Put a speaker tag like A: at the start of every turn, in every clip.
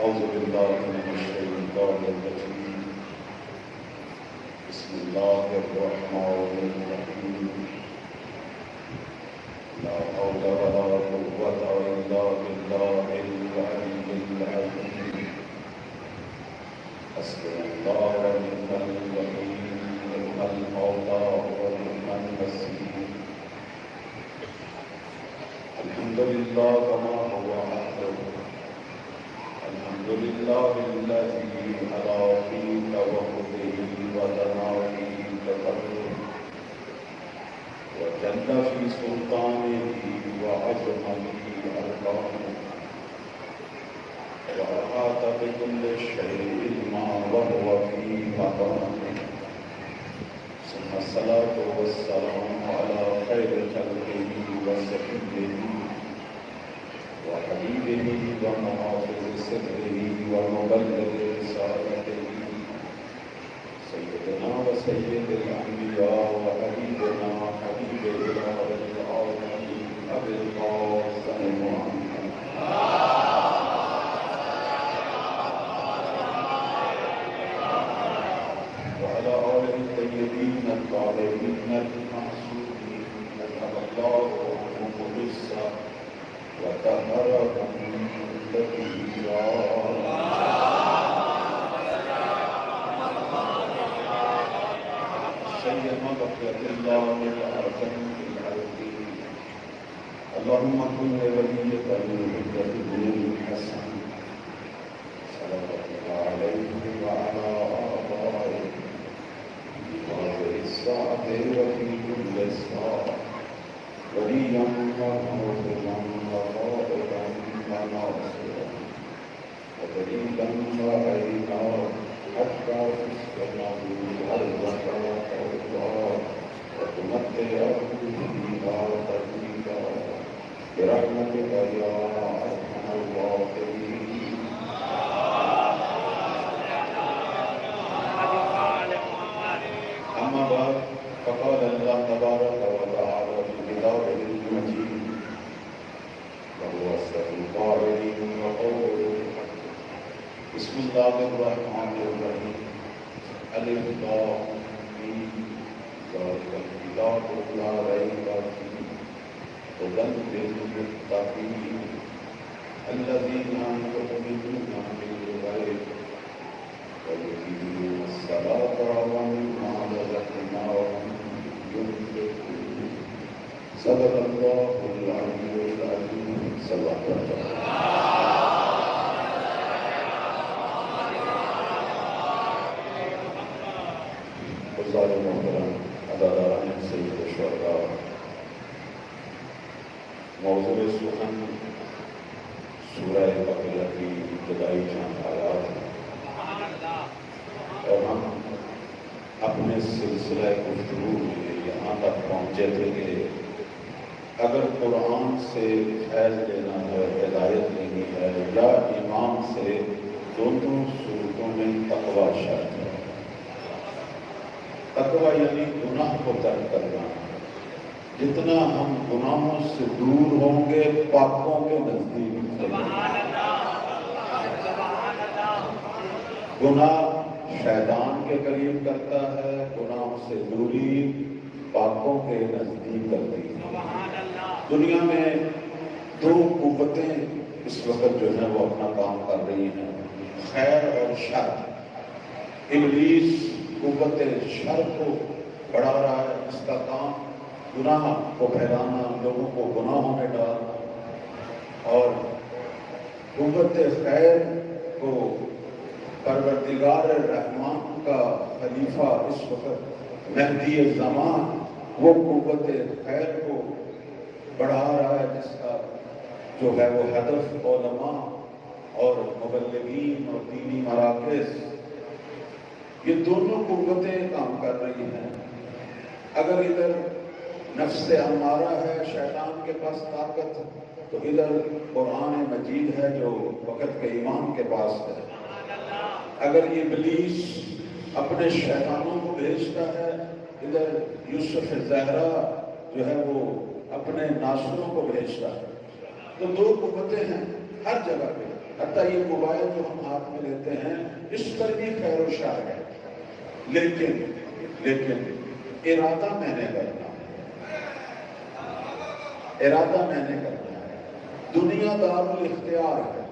A: أعوذ بالله من الشيطان الرجيم. بسم الله الرحمن الرحيم. لا حول ولا قوة إلا بالله العلي العظيم. حسبنا الله ونعم الوكيل، نعم المولى ونعم النصير. الحمد لله كما هو أحسن. الحمد لله الذي على في توحده وتناوله تقرب وجل في سلطانه وعظم به أركانه وأحاط بكل شيء ما وهو في مكانه. ثم الصلاة والسلام على خير خلقه وسيده وحبيبه ومحافظ سره ومبلغ رسالته سيدنا وسيد الأنبياء وحبيبنا حبيب إله العالمين أبي القاسم محمد وعلى آله الطيبين الطاهرين المعصومين نزل الله عنهم الرزق وطهرهم تطهيرا. سيما بقية الله الأعظم في الأرض. اللهم كن وليك بالحجة بن الحسن صلى الله عليه وعلى آبائه في هذه الساعة وفي كل ساعة وليا وحافظا وقائدا وناصرا ودليلا وعينا حتى تسكنه أرضك وقولا وتمتعه فيها طويلا برحمتك يا أرحم الراحمين. أما بعد فقال الله تبارك وتعالى في كتابه المجيد وهو أصدق القائلين وقوله بسم الله الرحمن الرحيم ألف لام ميم ذلك الكتاب لا ريب فيه هدى للمتقين الذين يؤمنون بالغيب ويقيمون الصلاة ومما رزقناهم ينفقون. صدق الله العلي العظيم. صدق الله. بزرگ محترم عزاداران سید الشہداء، موضوع سخن سورہ بقرہ کی ابتدائی چند آیات ہیں اور ہم اپنے سلسلہ گفتگو میں یہاں تک پہنچے تھے کہ اگر قرآن سے فیض لینا ہے، ہدایت لینی ہے یا ایمان سے، دونوں صورتوں میں تقوی شرط ہے۔ تقوی یعنی گناہ کو ترک کرنا۔ جتنا ہم گناہوں سے دور ہوں گے پاکوں کے نزدیک گناہ شیطان کے قریب کرتا ہے، گناہوں سے دوری پاکوں کے نزدیک کرتی ہے۔ دنیا میں دو قوتیں اس وقت جو ہے وہ اپنا کام کر رہی ہیں، خیر اور شر۔ ابلیس قوت شر کو بڑھا رہا ہے، اس کا کام گناہ کو پھیلانا، لوگوں کو گناہوں میں ڈالنا، اور قوت خیر کو پروردگار رحمان کا خلیفہ اس وقت مہدی زمان وہ قوت خیر کو بڑھا رہا ہے، جس کا جو ہے وہ ہدف علماء اور مبلغین اور دینی مراکز، یہ دونوں قوتیں کام کر رہی ہیں۔ اگر ادھر نفس امارہ ہے، شیطان کے پاس طاقت، تو ادھر قرآن مجید ہے جو وقت کے امام کے پاس ہے۔ اگر یہ ابلیس اپنے شیطانوں کو بھیجتا ہے، ادھر یوسف زہرا جو ہے وہ اپنے ناصروں کو بھیجتا ہے۔ تو دو قوتیں ہیں ہر جگہ پہ، حتیٰ یہ موبائل جو ہم ہاتھ میں لیتے ہیں اس پر بھی خیر و شر ہے، لیکن ارادہ میں نے کرنا ہے، ارادہ میں نے کرنا ہے۔ دنیا دار الاختیار ہے،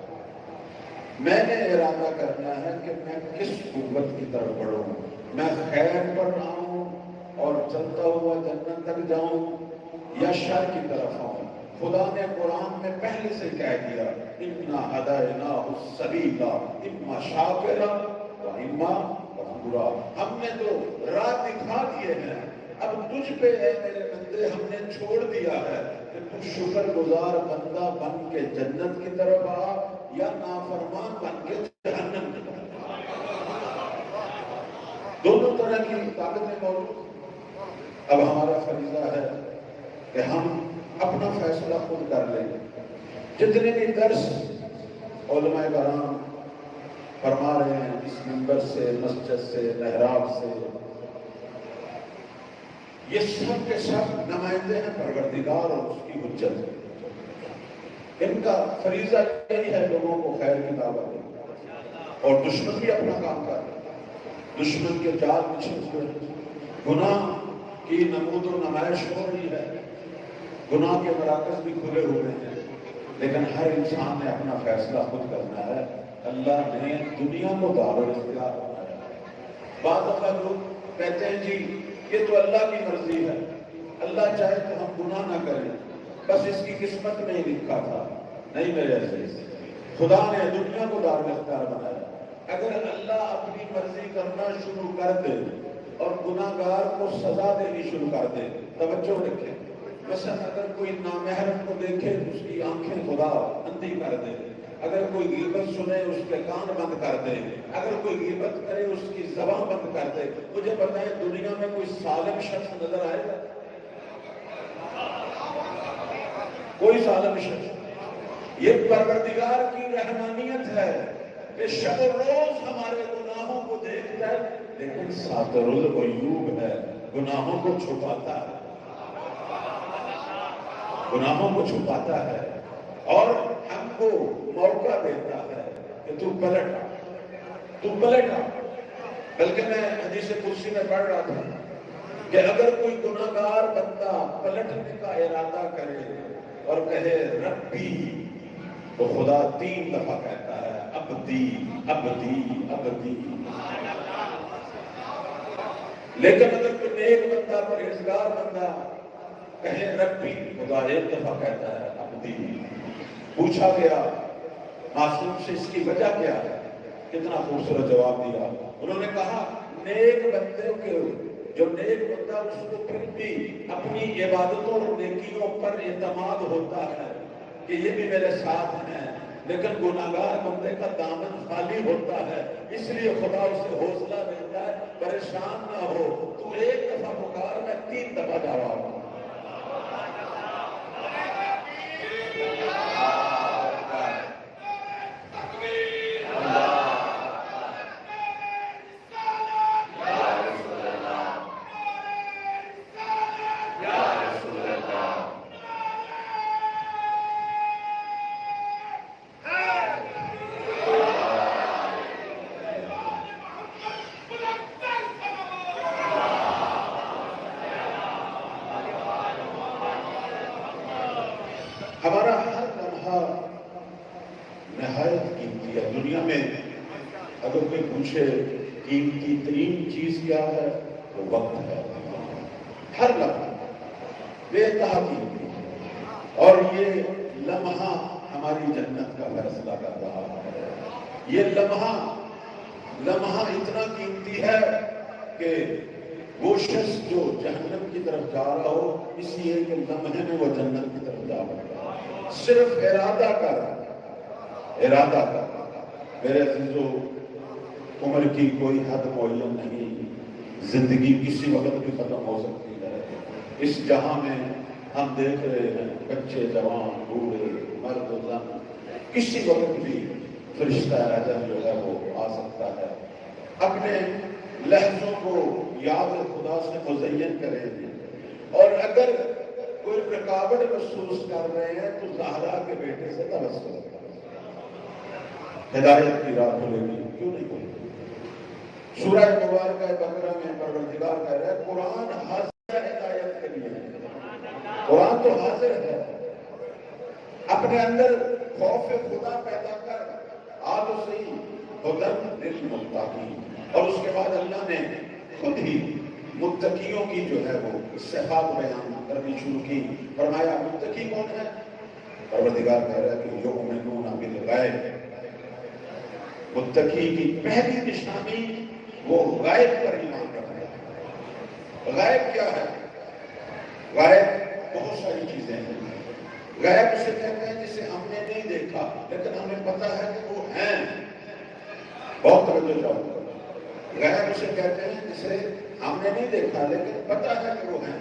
A: میں نے ارادہ کرنا ہے کہ میں کس قوت کی طرف بڑھوں، میں خیر پر آؤں اور چلتا ہوا جنت تک جاؤں یا شر کی طرف آؤں۔ خدا نے قرآن میں پہلے سے کہہ دیا اِنَّا هَدَيْنَاهُ السَّبِيلَ إِمَّا شَاكِرًا وَإِمَّا كَفُورًا۔ ہم نے تو راہ دکھا دیے ہیں، اب تجھ پہ اے میرے بندے ہم نے چھوڑ دیا ہے کہ تو شکر گزار بندہ بن کے جنت کی طرف آ یا نافرمان بن کے جہنم کی طرف آ۔ دونوں طرح کی طاقتیں موجود۔ اب ہمارا فریضہ ہے کہ ہم اپنا فیصلہ خود کر لیں۔ جتنے بھی درس علماء کرام فرما رہے ہیں اس منبر سے، مسجد سے، محراب سے، یہ سب کے سب نمائندے ہیں پروردگار اور اس کی حجت۔ ان کا فریضہ یہی ہے لوگوں کو خیر کی دعوت دیں، اور دشمن بھی اپنا کام کر رہے ہیں۔ دشمن کے جال بچھے ہوئے ہیں، گناہ کی نمود و نمائش ہو رہی ہے، گناہ کے مراکز بھی کھلے ہوئے ہیں، لیکن ہر انسان نے اپنا فیصلہ خود کرنا ہے۔ اللہ نے دنیا کو دار الاختیار بنایا ہے۔ بعض دفعہ لوگ کہتے ہیں جی یہ تو اللہ کی مرضی ہے، اللہ چاہے تو ہم گناہ نہ کریں، بس اس کی قسمت میں ہی لکھا تھا۔ نہیں میرے عزیز، خدا نے دنیا کو دار الاختیار بنایا۔ اگر اللہ اپنی مرضی کرنا شروع کر دے اور گناہگار کو سزا دینی شروع کر دے، توجہ رکھیں، مثلا اگر کوئی نامحرم کو دیکھے اس کی آنکھیں خدا اندھی کر دے، اگر کوئی غیبت سنے اس کے کان بند کر دے، اگر کوئی غیبت کرے اس کی زبان بند کر دے، مجھے بتائیں دنیا میں کوئی ظالم شخص نظر آئے گا؟ کوئی ظالم شخص؟ یہ پروردگار کی رحمانیت ہے کہ شب و روز ہمارے گناہوں کو دیکھتا ہے، لیکن ساتر العیوب ہے، گناہوں کو چھپاتا ہے، گناہوں کو چھپاتا ہے اور ہم کو موقع دیتا ہے کہ تو پلٹ آ، تو پلٹ آ۔ بلکہ میں حدیث قدسی میں پڑھ رہا تھا کہ اگر کوئی گناہگار بندہ پلٹنے کا ارادہ کرے اور کہے ربی، تو خدا 3 دفعہ کہتا ہے عبدی عبدی عبدی۔ لیکن اگر کوئی نیک بندہ، پرہیزگار بندہ کہے ربی، خدا 1 دفعہ کہتا ہے عبدی۔ پوچھا گیا معصوم سے اس کی وجہ کیا ہے؟ کتنا خوبصورت جواب دیا۔ انہوں نے کہا نیک بندے کے جو نیک بندہ اس کو پھر بھی اپنی عبادتوں اور نیکیوں پر اعتماد ہوتا ہے کہ یہ بھی میرے ساتھ ہیں، لیکن گناہگار بندے کا دامن خالی ہوتا ہے، اس لیے خدا اسے حوصلہ دیتا ہے پریشان نہ ہو، تو 1 دفعہ پکار، میں 3 دفعہ جواب ہوں۔ ہمارا ہر لمحہ نہایت قیمتی ہے۔ دنیا میں اگر کوئی پوچھے قیمتی ترین چیز کیا ہے تو وقت ہے۔ ہر لمحہ بے انتہا قیمتی ہے، اور یہ لمحہ ہماری جنت کا فیصلہ کر رہا ہے۔ یہ لمحہ اتنا قیمتی ہے کہ وہ شخص جو جہنم کی طرف جا رہا ہو، اسی ایک لمحے میں وہ جنت کی طرف جا رہا ہے۔ صرف ارادہ کر۔ میرے عزیزو، عمر کی کوئی حد معین نہیں، زندگی کسی وقت بھی ختم ہو سکتی ہے۔ اس جہاں میں ہم دیکھ رہے ہیں بچے، جوان، بوڑھے، مرد و زن، کسی وقت بھی فرشتہ اعظم جو ہے وہ آ سکتا ہے۔ اپنے لہجوں کو یاد خدا سے مزین کریں، اور اگر کوئی رکاوٹ محسوس کر رہے ہیں تو زہرا کے بیٹے سے توسل کریں۔ ہدایت کی راہ کھلے گی، کیوں نہیں کھلے گی؟ سورہ مبارکہ بقرہ میں پروردگار کہہ رہا ہے قرآن حاضر ہے ہدایت کے لیے، قرآن تو حاضر ہے۔ اپنے اندر خوف خدا پیدا کر، آ تو صحیح ہدی للمتقین، اور اس کے بعد اللہ نے خود ہی متقیوں کی جو ہے وہ صفات بیان کرنی شروع کی۔ فرمایا متقی کون ہے؟ پروردگار کہہ رہا ہے کہ یؤمنون بالغیب، متقی کی پہلی نشانی وہ غیب پر ایمان رکھتا ہے۔ غیب کیا ہے؟ غیب بہت ساری چیزیں ہیں۔ غیب اسے کہتے ہیں جسے ہم نے نہیں دیکھا لیکن ہمیں پتا ہے کہ وہ ہیں۔ بہت توجہ چاہوں گا۔ غیب اسے کہتے ہیں جسے ہم نے نہیں دیکھا لیکن پتا ہے کہ وہ ہیں۔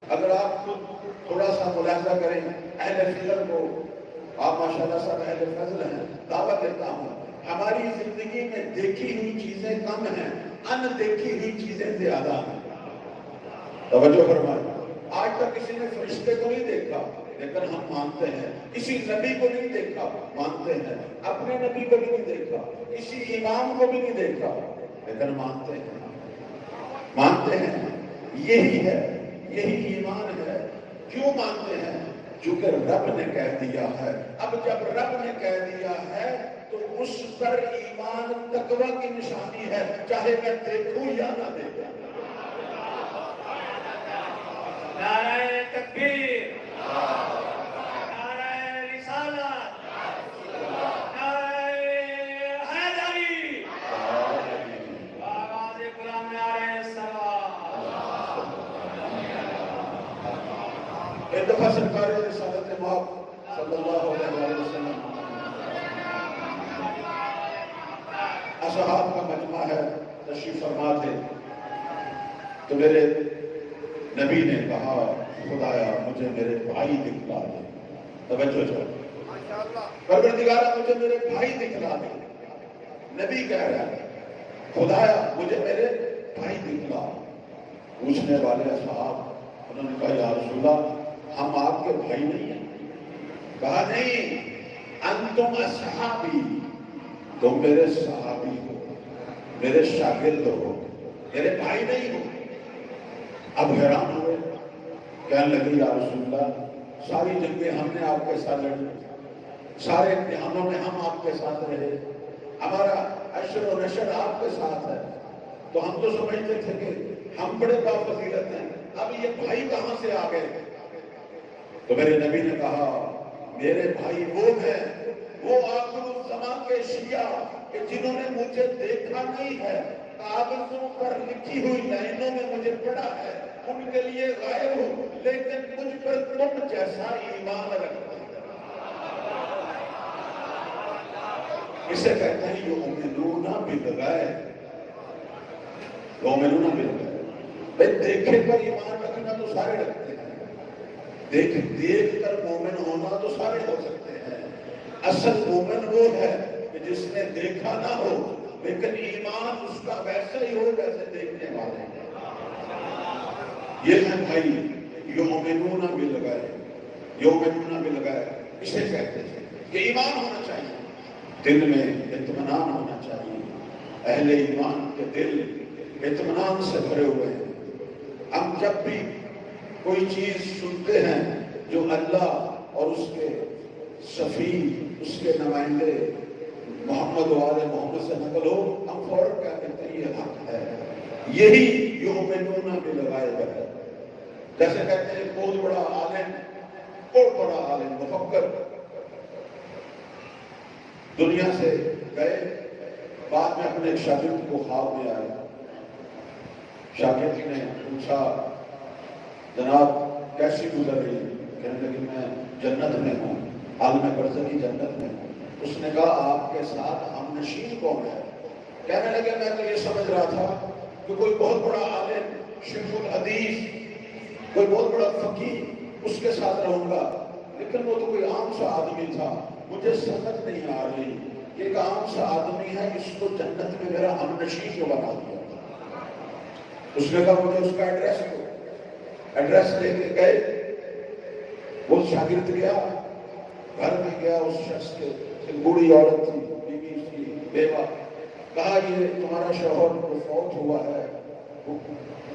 A: اگر آپ خود تھوڑا سا ملاحظہ کریں اہل فضل کو، آپ ماشاءاللہ سب اہل فضل ہیں، دعوت دیتا ہوں ہماری زندگی میں دیکھی ہوئی چیزیں کم ہیں، ان دیکھی ہوئی چیزیں زیادہ ہیں۔ توجہ فرمائیں، آج تک کسی نے فرشتے کو نہیں دیکھا لیکن ہم مانتے ہیں، کسی نبی کو نہیں دیکھا مانتے ہیں، اپنے نبی کو بھی نہیں دیکھا، کسی امام کو بھی نہیں دیکھا لیکن مانتے ہیں، مانتے ہیں۔ یہی ہے، یہی ایمان ہے۔ کیوں مانتے ہیں؟ چونکہ رب نے کہہ دیا ہے۔ اب جب رب نے کہہ دیا ہے تو اس پر ایمان تقوی کی نشانی ہے، چاہے میں دیکھوں یا نہ دیکھوں۔
B: نعرہ تکبیر، نعرہ رسالت، نعرہ حیدری، آغاز غلام نعرہ صلوات۔
A: ایک دفعہ سرکار رسالت مآب صلی اللہ علیہ وسلم اصحاب کا مجمع ہے، تشریف فرما تھے، تو میرے نبی نے کہا خدایا مجھے میرے بھائی دکھلا دے۔ توجہ چاہو، پروردگارا مجھے میرے بھائی دکھلا دے۔ نبی کہہ رہا ہے خدایا مجھے میرے بھائی دکھلا۔ پوچھنے والے اصحاب انہوں نے کہا یا رسول اللہ ہم آپ کے بھائی نہیں ہیں۔ کہا نہیں، انتم اصحابی، تم میرے صحابی ہو، میرے شاگرد ہو، میرے بھائی نہیں ہو۔ اب حیران ہوئے، کہنے لگے یا رسول اللہ ساری جنگیں ہم نے آپ کے ساتھ لڑی، سارے امتحانوں میں ہم آپ کے ساتھ رہے، ہمارا عشر و نشر آپ کے ساتھ ہے، تو ہم تو سمجھتے تھے کہ ہم بڑے بافضیلت ہیں، اب یہ بھائی کہاں سے آ گئے؟ تو میرے نبی نے کہا میرے بھائی وہ ہیں، وہ آخر الزمان کے شیعہ کہ جنہوں نے مجھے دیکھا نہیں ہے، کاغذوں پر لکھی ہوئی لائنوں میں مجھے پڑھا ہے، ان کے لیے غائب ہو لیکن مجھ پر تم جیسا ایمان رکھتا ہے۔ اسے کہتے ہیں یؤمنون بالغیب، یؤمنون بالغیب۔ بھئی دیکھے پر ایمان رکھنا تو سارے رکھتے ہیں، دیکھ کر مومن ہونا تو سارے ہو سکتے ہیں۔ اصل مومن وہ ہے کہ جس نے دیکھا نہ ہو لیکن ایمان اس کا ویسا ہی ہو جیسے دیکھنے والے ہیں۔ یہ ہے بھائی یؤمنون بالغیب، یؤمنون بالغیب اسے کہتے ہیں کہ ایمان ہونا چاہیے، دل میں اطمینان ہونا چاہیے۔ اہل ایمان کے دل اطمینان سے بھرے ہوئے ہیں۔ ہم جب بھی کوئی چیز سنتے ہیں جو اللہ اور اس کے صفی، اس کے نمائندے محمد و آل محمد سے نقل ہو، ہم فوراً کیا کہتے ہیں یہ حق ہے۔ یہی یؤمنون بالغیب ہے۔ جیسے کہتے ہیں بہت بڑا عالم، بہت بڑا عالم مفکر دنیا سے گئے، بعد میں اپنے ایک شاگرد کو خواب میں آئے، شاگرد نے پوچھا جناب کیسی گزر رہی ہے؟ کہنے لگے میں جنت میں ہوں، عالم برزخی جنت میں ہوں۔ اس نے کہا آپ کے ساتھ ہم نشین کون ہے؟ کہنے لگے میں تو یہ سمجھ رہا تھا کہ کوئی بہت بڑا عالم، شیخ الحدیث، کوئی بہت بڑا فقیہ، اس کے ساتھ رہوں گا، لیکن وہ تو کوئی عام سا آدمی تھا۔ مجھے سمجھ نہیں آ رہی کہ ایک عام سا آدمی ہے، اس کو جنت میں میرا ہم نشین کیوں بنا دیا؟ اس نے کہا مجھے اس کا ایڈریس لے کے گئے۔ وہ شاگرد گیا، گھر میں گیا، اس شخص کے ایک بوڑھی عورت تھی، بیوی بیوہ، کہا یہ تمہارا شوہر کو فوت ہوا ہے،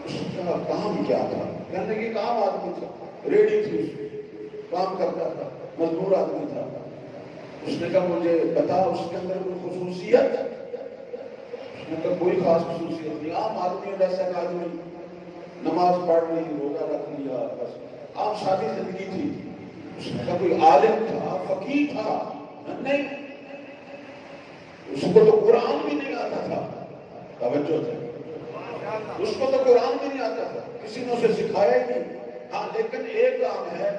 A: اس کا کام کیا تھا؟ کہنے کی کام آدمی تھا، ریڈی تھی، اس کی کام کرتا تھا، مزدور آدمی تھا۔ اس نے کہا مجھے بتا اس کے اندر کوئی خصوصیت؟ اس نے کہا کوئی خاص خصوصیت نہیں، عام آدمی ویسا آدمی، نماز پڑھ لی، روزہ رکھ لیا، بس عام شادی زندگی تھی۔ اس نے کہا کوئی عالم تھا، فقیہ تھا؟ نہیں، اس کو تو قرآن بھی نہیں آتا تھا۔ توجہ تھا، اس کو تو قرآن بھی نہیں آتا تھا، کسی نے اسے سکھایا ہی نہیں۔ ہاں لیکن ایک کام ہے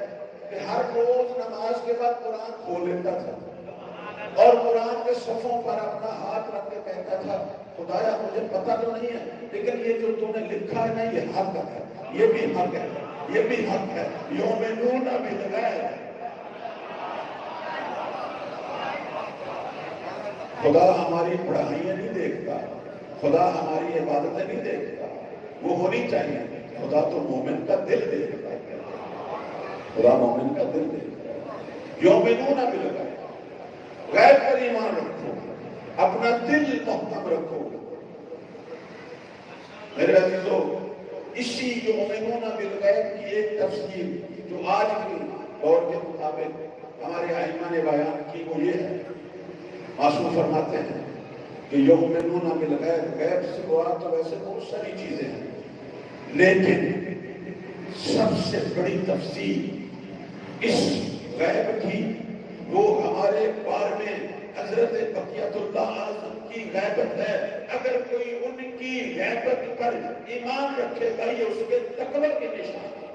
A: کہ ہر روز نماز کے بعد قرآن کھول لیتا تھا اور قرآن کے صفوں پر اپنا ہاتھ رکھ کے کہتا تھا خدایا مجھے پتہ تو نہیں ہے لیکن یہ جو تم نے لکھا ہے نا یہ حق ہے، یہ بھی حق ہے، یہ بھی حق ہے، یؤمنون بالغیب۔ خدا ہماری پڑھائیاں نہیں دیکھتا، خدا ہماری عبادتیں نہیں دیکھتا، وہ ہونی چاہیے۔ خدا تو مومن کا دل دیکھتا ہے، خدا مومن کا دل دیکھتا ہے۔ یؤمنون بالغیب، غیب پر ایمان رکھو، اپنا دل محکم رکھو۔ میرے عزیزو، اسی یؤمنون بالغیب کی ایک تفسیر جو آج کی دور کے مطابق ہمارے ائمہ نے بیان کی وہ یہ ہے، معصوم فرماتے ہیں کہ یؤمنون بالغیب، غیب سے مراد تو ویسے بہت ساری چیزیں ہیں لیکن سب سے بڑی تفسیر اس غیب کی وہ ہمارے بارے میں حضرت بقیت اللہ اعظم کی غیبت ہے۔ اگر کوئی ان کی غیبت پر ایمان رکھے گا یہ اس کے تقوی کے نشان ہے۔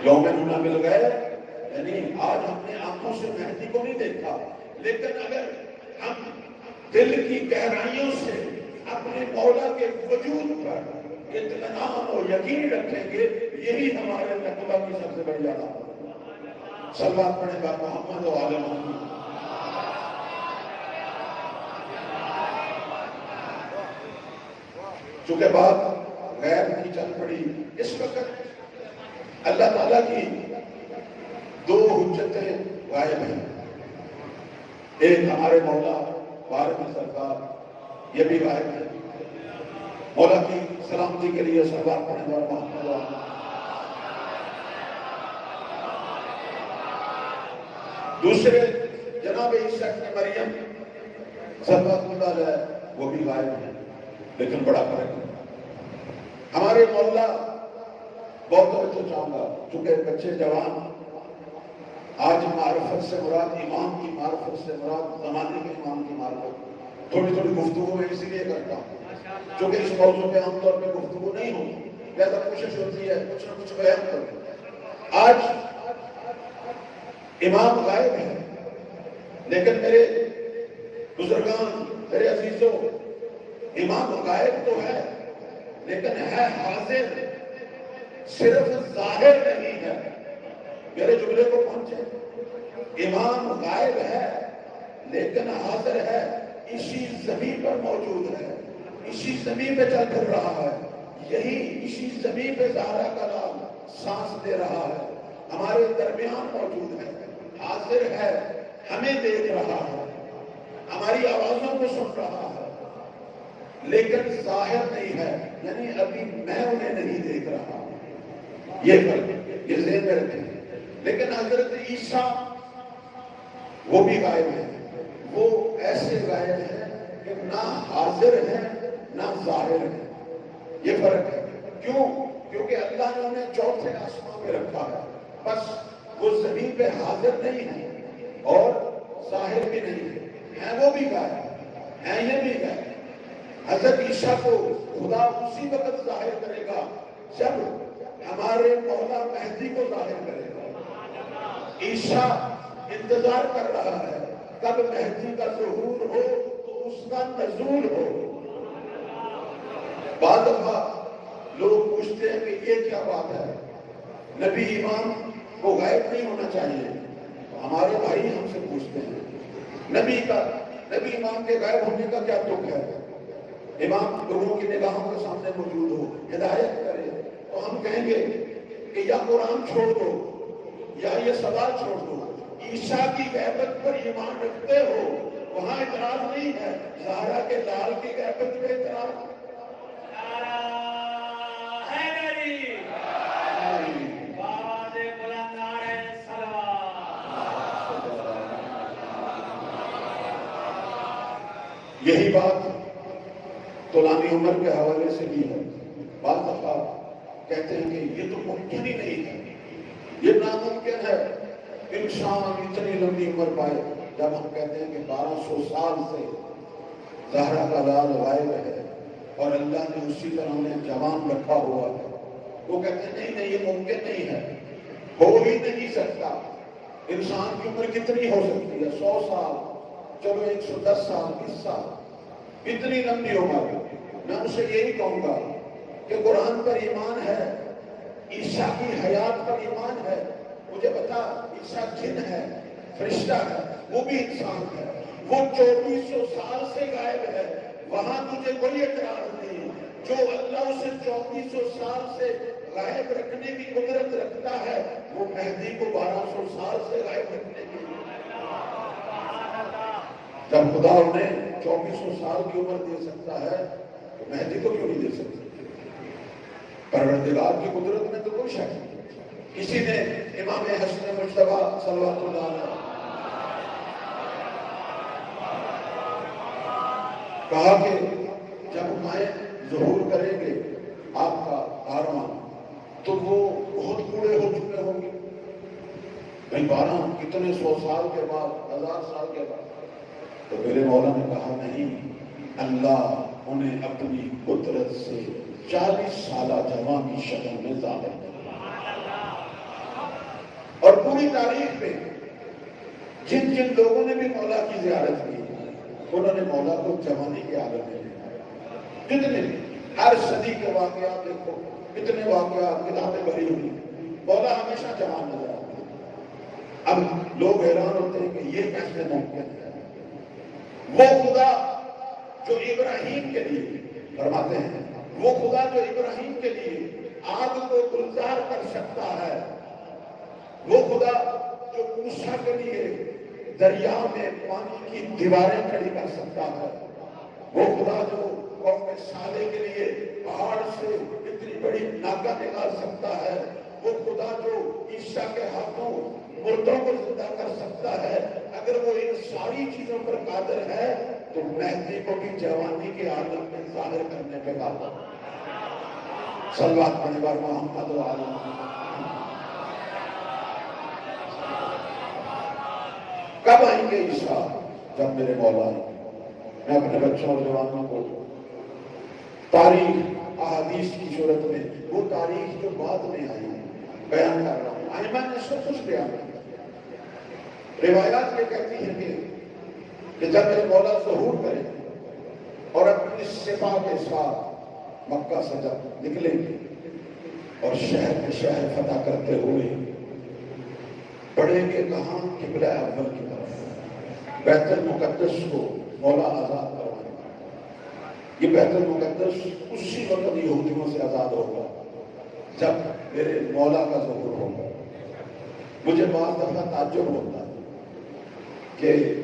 A: یؤمنون بالغیب یعنی آج ہم نے آنکھوں سے مہدی کو نہیں دیکھا لیکن اگر ہم دل کی گہرائیوں سے اپنے مولا کے وجود پر اطمینان اور یقین رکھیں گے یہی ہمارے تقویٰ کی سب سے بڑی علامت ہے۔ صلوات پڑھیں گا محمد و آل محمد۔ چونکہ بات غیب کی چل پڑی، اس وقت اللہ تعالیٰ کی دو حجتیں غائب ہیں، ایک ہمارے مولا بارک سرکار یہ بھی غائب ہے، مولا کی سلامتی کے لیے صلوات پڑھنے والا محمد۔ دوسرے جناب عیسیٰ ابن مریم صلوات اللہ علیہ وہ بھی غائب ہیں، لیکن بڑا فرق ہے۔ ہمارے مولا بہت توجہ چاہوں گا چونکہ بچے جوان آج معرفت سے مراد امام کی معرفت سے مراد زمانے کے امام کی معرفت تھوڑی تھوڑی گفتگو میں اسی لیے کرتا ہوں چونکہ اس موضوع پہ عام طور پہ گفتگو نہیں ہوگی، لہذا کوشش ہوتی ہے کچھ نہ کچھ بیان کروں۔ آج امام غائب ہے لیکن میرے بزرگان، میرے عزیزوں، امام غائب تو ہے لیکن ہے حاضر، صرف ظاہر نہیں ہے۔ میرے جملے کو پہنچے، امام غائب ہے لیکن حاضر ہے، اسی زمین پر موجود ہے، اسی زمین پہ چل پھر رہا ہے، یہی اسی زمین پہ زہرا کا نام سانس دے رہا ہے، ہمارے درمیان موجود ہے، حاضر ہے، ہمیں دیکھ رہا ہے، ہماری آوازوں کو سن رہا ہے لیکن ظاہر نہیں ہے، یعنی ابھی میں انہیں نہیں دیکھ رہا۔ یہ فرق ہے، یہ ذہن میں رکھیں۔ لیکن حضرت عیسیٰ وہ بھی غائب ہے، وہ ایسے غائب ہے کہ نہ حاضر ہے نہ ظاہر ہے۔ یہ فرق ہے، کیوں؟ کیونکہ اللہ نے انہیں چوتھے آسمان پہ رکھا ہے، بس وہ زمین پہ حاضر نہیں ہے اور ظاہر بھی نہیں ہے وہ بھی غائب ہے یہ بھی غائب۔ حضرت عیسیٰ کو خدا اسی وقت ظاہر کرے گا جب ہمارے مولا مہدی کو ظاہر کرے گا۔ عیسیٰ انتظار کر رہا ہے کب مہدی کا ظہور ہو تو اس کا نزول ہو۔ بعض دفعہ لوگ پوچھتے ہیں کہ یہ کیا بات ہے، نبی امام کو غائب نہیں ہونا چاہیے؟ ہمارے بھائی ہم سے پوچھتے ہیں نبی امام کے غائب ہونے کا کیا تک ہے؟ امام لوگوں کی نگاہوں کے سامنے موجود ہو، ہدایت کرے تو ہم کہیں گے کہ یا قرآن چھوڑ دو یا یہ سوال چھوڑ دو، عیسیٰ کی غیبت پر ایمان رکھتے ہو اعتراض نہیں ہے، زہرا کے لال کی غیبت پہ اعتراض ہے۔
B: حیدری آواز بلند نعرہ صلوات۔
A: یہی بات طولانی عمر کے حوالے سے بھی ہے۔ بعض دفعہ کہتے ہیں کہ یہ تو ممکن ہی نہیں ہے، یہ ناممکن ہے انسان اتنی لمبی عمر پائے۔ جب ہم کہتے ہیں کہ 1200 سال سے زہرا کا لال غائب ہے اور اللہ نے اسی طرح انہیں جوان رکھا ہوا ہے، وہ کہتے ہیں نہیں یہ ممکن نہیں ہے، ہو ہی نہیں سکتا۔ انسان کی عمر کتنی ہو سکتی ہے؟ 100 سال، چلو 110 سال، 20 سال، اتنی لمبی عمر۔ میں اسے یہی کہوں گا کہ قرآن پر ایمان ہے، عیسیٰ کی حیات پر ایمان ہے۔ مجھے بتا، عیسیٰ جن ہے، فرشتہ ہے، وہ بھی انسان ہے، وہ 2400 سال سے غائب ہے، وہاں تجھے کوئی اعتراض نہیں۔ جو اللہ اسے 2400 سال سے غائب رکھنے کی قدرت رکھتا ہے، وہ مہدی کو 1200 سال سے غائب رکھنے کی۔ جب خدا انہیں 2400 سال کی عمر دے سکتا ہے تو مہدی کو کیوں نہیں دے سکتا؟ پروردگار کی قدرت میں تو کوئی شک نہیں۔ کسی نے امام حسن مجتبی صلوات اللہ علیہ کہا کہ جب مائیں ظہور کریں گے آپ کا کارواں تو وہ بہت بوڑھے ہو چکے ہوں گے۔ بھائی 12 کتنے 100 سال کے بعد، 1000 سال کے بعد؟ تو میرے مولا نے کہا نہیں، اللہ انہیں اپنی قدرت سے 40 سالہ جوان کی شکل میں ظاہر کیا۔ اور پوری تاریخ میں جن جن لوگوں نے بھی مولا کی زیارت کی انہوں نے مولا کو جوانی کے عالم میں دیکھا۔ کتنے ہر صدی کے واقعات دیکھو، کتنے واقعات کتابیں بھری ہوئی، مولا ہمیشہ جوان نظر آتا ہے۔ اب لوگ حیران ہوتے ہیں کہ یہ کیسے ممکن ہے؟ وہ خدا جو ابراہیم کے لیے فرماتے ہیں، وہ خدا جو ابراہیم کے لیے آگ کو گلزار کر سکتا ہے، وہ خدا جو موسیٰ کے لیے دریا میں پانی کی دیواریں کھڑی کر سکتا ہے، وہ خدا جو قوم صالح کے لیے پہاڑ سے اتنی بڑی ناکہ نکال سکتا ہے، وہ خدا جو عیسیٰ کے ہاتھوں مردوں کو زندہ کر سکتا ہے، اگر وہ ان ساری چیزوں پر قادر ہے تو مہدی کو بھی جوانی کے عالم میں ظاہر کرنے پہ قادر۔ صلوات پڑھنے پر محمد و علی محمد۔ کب آئیں گے عیسیٰ؟ جب میرے مولا آئیں گے۔ میں اپنے بچوں اور جوانوں کو تاریخ احادیث کی صورت میں وہ تاریخ جو بعد میں آئی ہے بیان کر رہا ہوں۔ ائمہ نے سب کچھ بیان کیا۔ روایات یہ کہتی ہیں کہ جب میرے مولا ظہور کریں اور اپنی صفا کے ساتھ مکہ سے جب نکلیں گے اور شہر کے شہر فتح کرتے ہوئے پڑھیں گے کہاں؟ قبلہ اول کی طرف، بیت المقدس کو مولا آزاد کروائیں گے۔ یہ بیت المقدس اسی وقت یہودیوں سے آزاد ہوگا جب میرے مولا کا ظہور ہوگا۔ مجھے بعض دفعہ تعجب ہوتا ہے کہ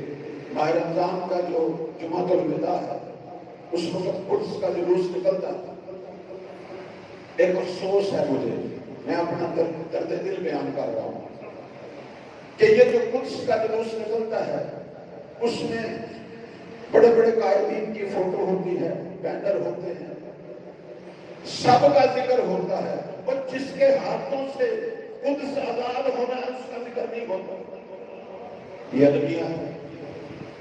A: ماہ رمضان کا جو جمعۃ الوداع ہے اس وقت قدس کا جلوس نکلتا ہے۔ ایک افسوس ہے مجھے، میں اپنا درد دل بیان کر رہا ہوں کہ یہ جو قدس کا جلوس نکلتا ہے اس میں بڑے بڑے قائدین کی فوٹو ہوتی ہے، بینر ہوتے ہیں، سب کا ذکر ہوتا ہے، اور جس کے ہاتھوں سے قدس آزاد ہونا ہے اس کا ذکر نہیں ہوتا۔ یہ المیہ ہے۔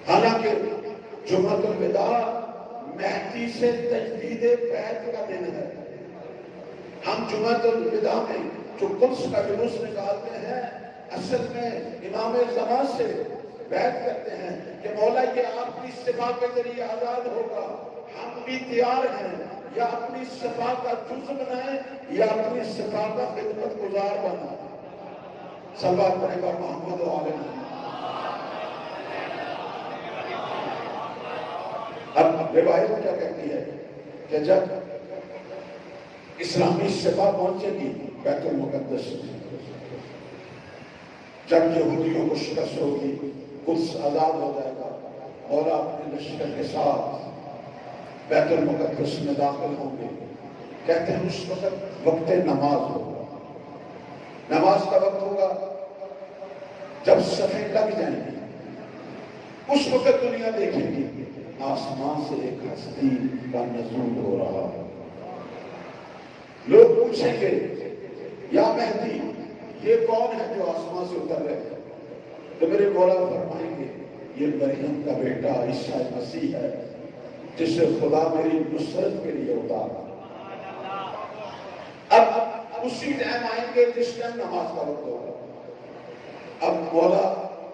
A: حالانکہ جمعۃ الوداع مہدی سے تجدید بیعت کا دن ہے۔ ہم جمعۃ الوداع میں جو قدس کا جلوس نکالتے ہیں اصل میں امام زمان سے بیعت کرتے ہیں کہ مولا یہ آپ کی صفا کے ذریعے آزاد ہوگا، ہم بھی تیار ہیں، یا اپنی صفا کا جز بنائیں یا اپنی صفا کا خدمت گزار بنائیں۔ صلوات پڑھیں گا محمد و علیہ۔ اب روایت کیا کہتی ہے کہ جب اسلامی صفا پہنچے گی بیت المقدس میں، جب یہودیوں کو شکست ہوگی، قدس آزاد ہو جائے گا، اور اپنے لشکر کے ساتھ بیت المقدس میں داخل ہوں گے. کہتے ہیں اس وقت وقت نماز ہوگا. نماز کا وقت ہوگا جب صفیں لگ جائیں گی. اس وقت دنیا دیکھیں گی آسمان سے ایک ہستی کا نزول ہو رہا ہے. لوگ پوچھیں گے یا مہدی یہ کون ہے جو آسمان سے اتر رہے ہیں؟ تو میرے مولا فرمائیں گے یہ مریم کا بیٹا عیسیٰ مسیح ہے جسے خدا میری نصرت کے لیے اتارا. اب اسی ٹائم آئیں گے جس ٹائم نماز کا وقت ہوگا. اب مولا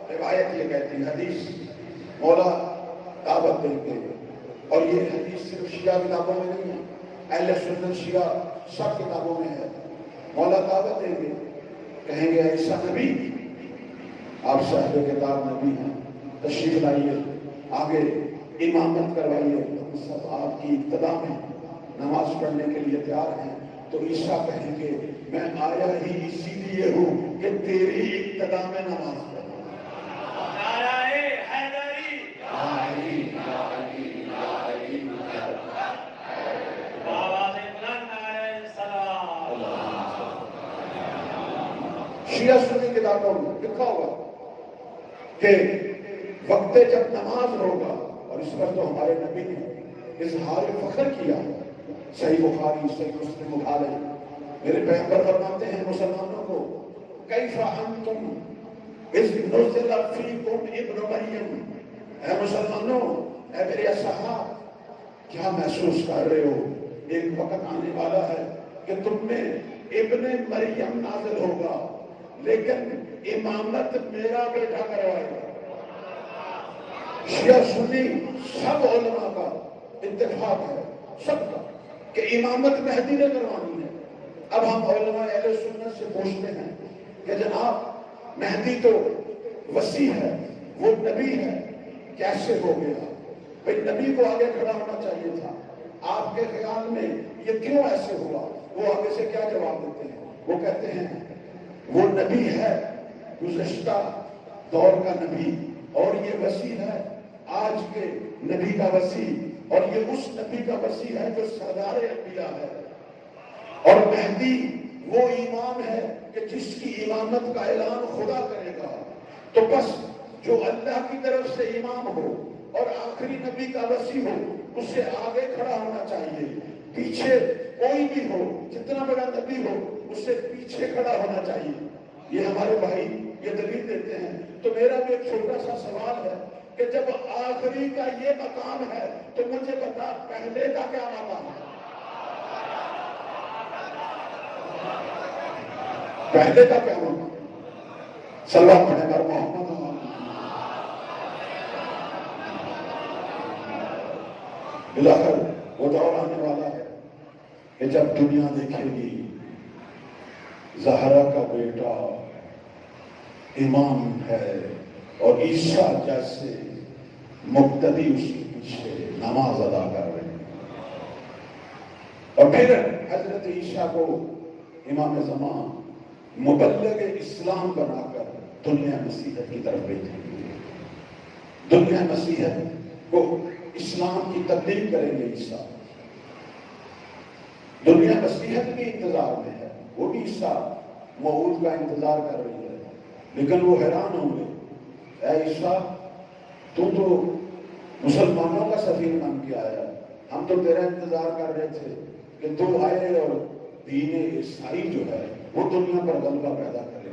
A: روایت یہ کہتی ہے، حدیث مولا دعوت دیں گے، اور یہ حدیث صرف شیعہ کتابوں میں نہیں ہے، اہل سنت شیعہ سب کتابوں میں ہے. مولا دعوت دیں گے، کہیں گے عیسیٰ نبی، آپ صاحب کتاب نبی ہیں، تشریف لائیے، آگے امامت کروائیے، ہم سب آپ کی ابتدا میں نماز پڑھنے کے لیے تیار ہیں. تو عیسیٰ کہیں گے میں آیا ہی اسی لیے ہوں کہ تیری ابتدا میں نماز پڑھوں. شیعہ سنی کتابوں میں لکھا ہوگا کہ وقت جب نماز ہوگا، اور اس پر تو ہمارے نبی نے اظہار فخر کیا. صحیح بخاری صحیح مسلم اٹھا لیں، میرے پیغمبر فرماتے ہیں مسلمانوں کو کیف انتم اذ نزل فیکم ابن مریم، اے مسلمانوں، اے میرے اصحاب، کیا محسوس کر رہے ہو؟ ایک وقت آنے والا ہے کہ تم میں ابن مریم نازل ہوگا، لیکن امامت میرا بیٹا کروائے گا. شیعہ سنی سب علماء کا اتفاق ہے، سب کا، کہ امامت مہدی نے کروانی ہے. اب ہم علماء اہل سنت سے پوچھتے ہیں کہ جناب مہدی تو وسیع ہے، وہ نبی ہے، کیسے ہو گیا؟ بھئی نبی کو آگے کھڑا ہونا چاہیے تھا. آپ کے خیال میں یہ کیوں ایسے ہوا؟ وہ آگے سے کیا جواب دیتے ہیں؟ وہ کہتے ہیں وہ نبی ہے گزشتہ دور کا نبی، اور یہ وسیع ہے آج کے نبی کا وسیع، اور یہ اس نبی کا وسیع ہے جو سردار انبیاء ہے. اور مہدی وہ امام ہے کہ جس کی امامت کا اعلان خدا کرے گا. تو بس جو اللہ کی طرف سے امام ہو اور آخری نبی کا وسیع ہو، اسے آگے کھڑا ہونا چاہیے. پیچھے کوئی بھی ہو، جتنا بڑا نبی ہو، اس سے پیچھے کھڑا ہونا چاہیے. یہ ہمارے بھائی یہ دلیل دیتے ہیں. تو میرا بھی ایک چھوٹا سا سوال ہے کہ جب آخری کا یہ مقام ہے تو مجھے بتا پہلے کا کیا مقام ہے؟ پہلے کا کیا مقام؟ صلی اللہ علیہ محمد. بلاخر وہ دور آنے والا ہے کہ جب دنیا دیکھے گی زہرا کا بیٹا امام ہے، اور عیسیٰ جیسے مقتدی اس کے پیچھے نماز ادا کر رہے ہیں. اور پھر حضرت عیسیٰ کو امام زمان مبلغ اسلام بنا کر دنیا مسیحیت کی طرف بھیجیں گے. دنیا مسیحیت کو اسلام کی تبلیغ کریں گے عیسیٰ. دنیا مسیحیت بھی انتظار میں ہے، وہ بھی عیسیٰ موعود کا انتظار کر رہی ہے. لیکن وہ حیران ہوں گے، اے عیسیٰ تو مسلمانوں کا سفیر بن کے آیا، ہم تو تیرا انتظار کر رہے تھے کہ تو آئے اور دین عیسائی جو ہے وہ دنیا پر غلبہ پیدا کرے.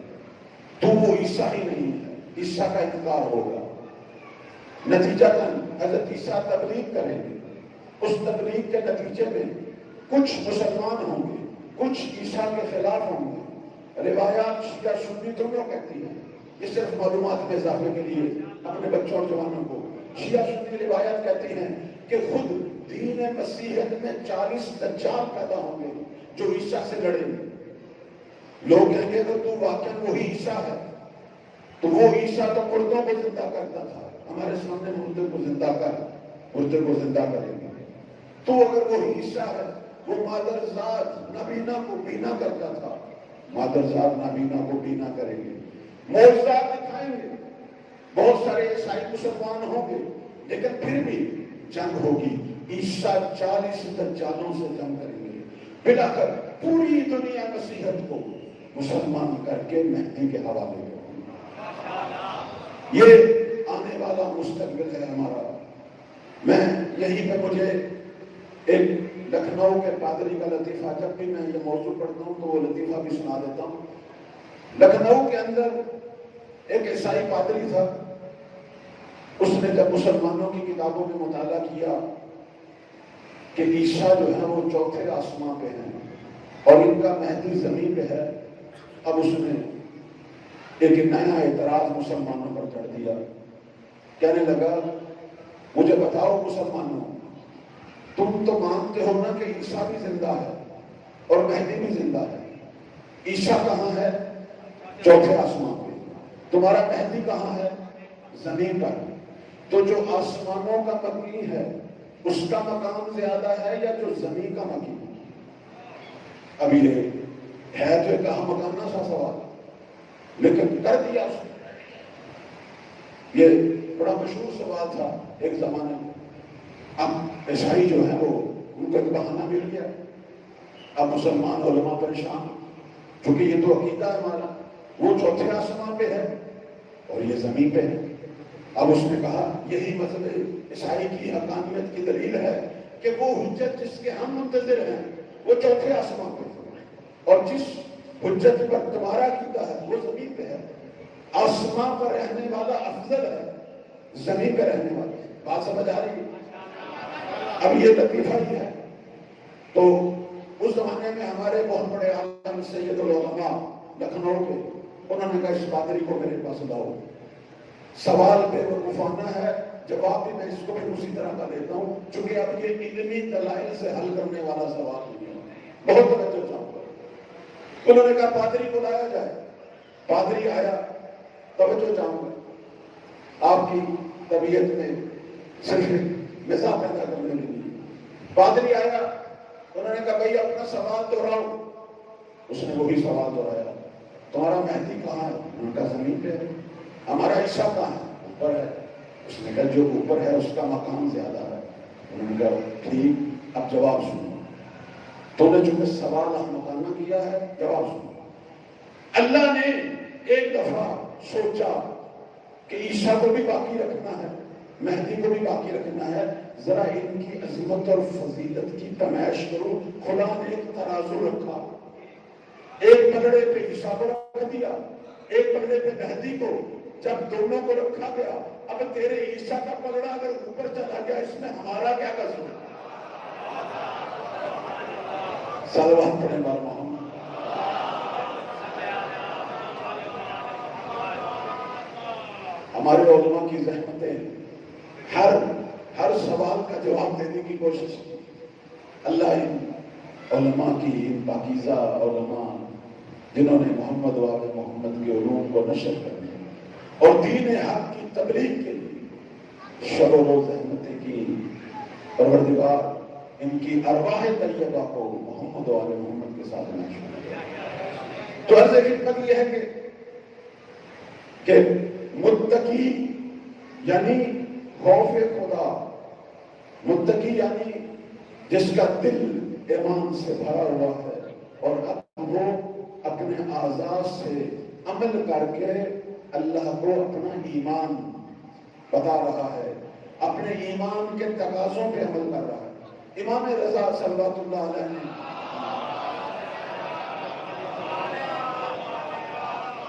A: تو وہ عیسیٰ ہی نہیں ہے، عیسیٰ کا انکار ہوگا. نتیجتاً حضرت عیسیٰ تبلیغ کریں گے. اس تبلیغ کے نتیجے میں کچھ مسلمان ہوں گے، کچھ عیسیٰ کے خلاف ہوں گے. روایات شیعہ سنی دونوں کہتی ہیں، یہ صرف معلومات میں اضافے کے لیے اپنے بچوں اور جوانوں کو، شیعہ سنی روایات کہتی ہیں کہ خود دین مسیحیت میں 40 دجال پیدا ہوں گے جو عیسیٰ سے لڑیں گے. لوگ کہیں گے تو واقعا وہی عیسیٰ ہے. تو وہ عیسیٰ تو مردوں کو زندہ کرتا تھا، ہمارے سامنے مردے کو زندہ کر، مردے کو زندہ کریں گے. تو اگر وہی عیسیٰ ہے، وہ مادرزاد نابینا کو بینا کرتا تھا، مادرزاد نابینا کو بینا کریں گے. معجزات دکھائیں گے. بہت سارے عیسائی مسلمان ہوں گے، لیکن پھر بھی جنگ ہوگی. عیسیٰ 40 دجالوں سے جنگ کریں گے. بلاخر پوری دنیا مسیحیت کو مسلمان کر کے مہدی کے حوالے کریں. یہ آنے والا مستقبل ہے ہمارا. میں یہیں پہ مجھے ایک لکھنؤ کے پادری کا لطیفہ، جب بھی میں یہ موضوع پڑھتا ہوں تو وہ لطیفہ بھی سنا دیتا ہوں. لکھنؤ کے اندر ایک عیسائی پادری تھا. اس نے جب مسلمانوں کی کتابوں میں مطالعہ کیا کہ عیسیٰ جو ہے وہ چوتھے آسمان پہ ہیں اور ان کا مہدی زمین پہ ہے، اب اس نے ایک نیا اعتراض مسلمانوں پر چڑھ دیا. کہنے لگا مجھے بتاؤ مسلمانوں، تم تو مانتے ہو نا کہ عیسیٰ بھی زندہ ہے اور مہدی بھی زندہ ہے. عیسیٰ کہاں ہے؟ چوتھے آسمان پہ. تمہارا مہدی کہاں ہے؟ زمین پر. تو جو آسمانوں کا مکی ہے اس کا مقام زیادہ ہے یا جو زمین کا مکی؟ اب یہ ہے تو ایک اہم مقامنا سا سوال، لیکن کر دیا اس نے. یہ بڑا مشہور سوال تھا ایک زمانے میں. اب عیسائی جو ہے وہ ان کو ایک بہانہ مل گیا. اب مسلمان علماء پریشان، کیونکہ یہ تو عقیدہ ہے ہمارا، وہ چوتھے آسمان پہ ہے اور یہ زمین پہ ہے. اب اس نے کہا یہی مذہب عیسائی کی حقانیت کی دلیل ہے کہ وہ حجت جس کے ہم منتظر ہیں وہ چوتھے آسمان پہ ہے، اور جس حجت پر تمہارا عقیدہ ہے وہ زمین پہ ہے. آسمان پر رہنے والا افضل ہے زمین پہ رہنے والا. بات سمجھ آ رہی ہے؟ اب یہ لطیفہ ہی ہے. تو اس زمانے میں ہمارے بہت بڑے عالم سید العلماء لکھنؤ کے، انہوں نے کہا اس پادری کو میرے پاس لاؤ. سوال بے وقوفانہ ہے، جواب بھی میں اس کو بھی اسی طرح کا دیتا ہوں، چونکہ اب یہ علمی دلائل سے حل کرنے والا سوال نہیں ہے. بہت توجہ چاہوں گا. انہوں نے کہا پادری کو لایا جائے. پادری آیا. توجہ چاہوں گا، آپ کی طبیعت میں صرف مزاح پیدا کرنے لگی. پادری آیا. انہوں نے کہا بھائی اپنا سوال دہراؤ. اس نے وہی سوال دہرایا. تمہارا مہدی کہاں ہے؟ ان کا زمین پہ ہے. ہمارا عیسیٰ کہاں ہے؟ اوپر ہے. اس نے کہا جو اوپر ہے اس کا مقام زیادہ ہے. انہوں نے کہا ٹھیک، اب جواب سنو. تو نے چونکہ سوال احمقانہ کیا ہے، جواب سنو. اللہ نے ایک دفعہ سوچا کہ عیسیٰ کو بھی باقی رکھنا ہے، مہدی کو بھی باقی رکھنا ہے، ذرا ان کی عظمت اور فضیلت کی تمائش کرو. خدا نے ایک ترازو رکھا. ایک پلڑے پہ عیسیٰ کو رکھ دیا، ایک پلڑے پہ مہدی کو. جب دونوں کو رکھا گیا، اب تیرے عیسیٰ کا پلڑا اگر اوپر چلا گیا، اس میں ہمارا کیا قصور ہے؟ صلوات پڑھیں بار محمد. ہمارے علماء کی زحمتیں ہر سوال کا جواب دینے کی کوشش کی. اللہ ان علماء کی، ان پاکیزہ علماء جنہوں نے محمد و آل محمد کے علوم کو نشر کرنے اور دین حق کی تبلیغ کے لیے شب و روز زحمتیں کی. پروردگار ان کی ارواح طیبہ کو محمد و آل محمد کے ساتھ نشر. تو عرض خدمت یہ ہے کہ متقی یعنی خوف خدا، متقی یعنی جس کا دل ایمان سے بھرا ہوا ہے اور اب وہ اپنے اعضاء سے عمل کر کے اللہ کو اپنا ایمان بتا رہا ہے، اپنے ایمان کے تقاضوں پہ عمل کر رہا ہے. امام رضا صلی اللہ علیہ نے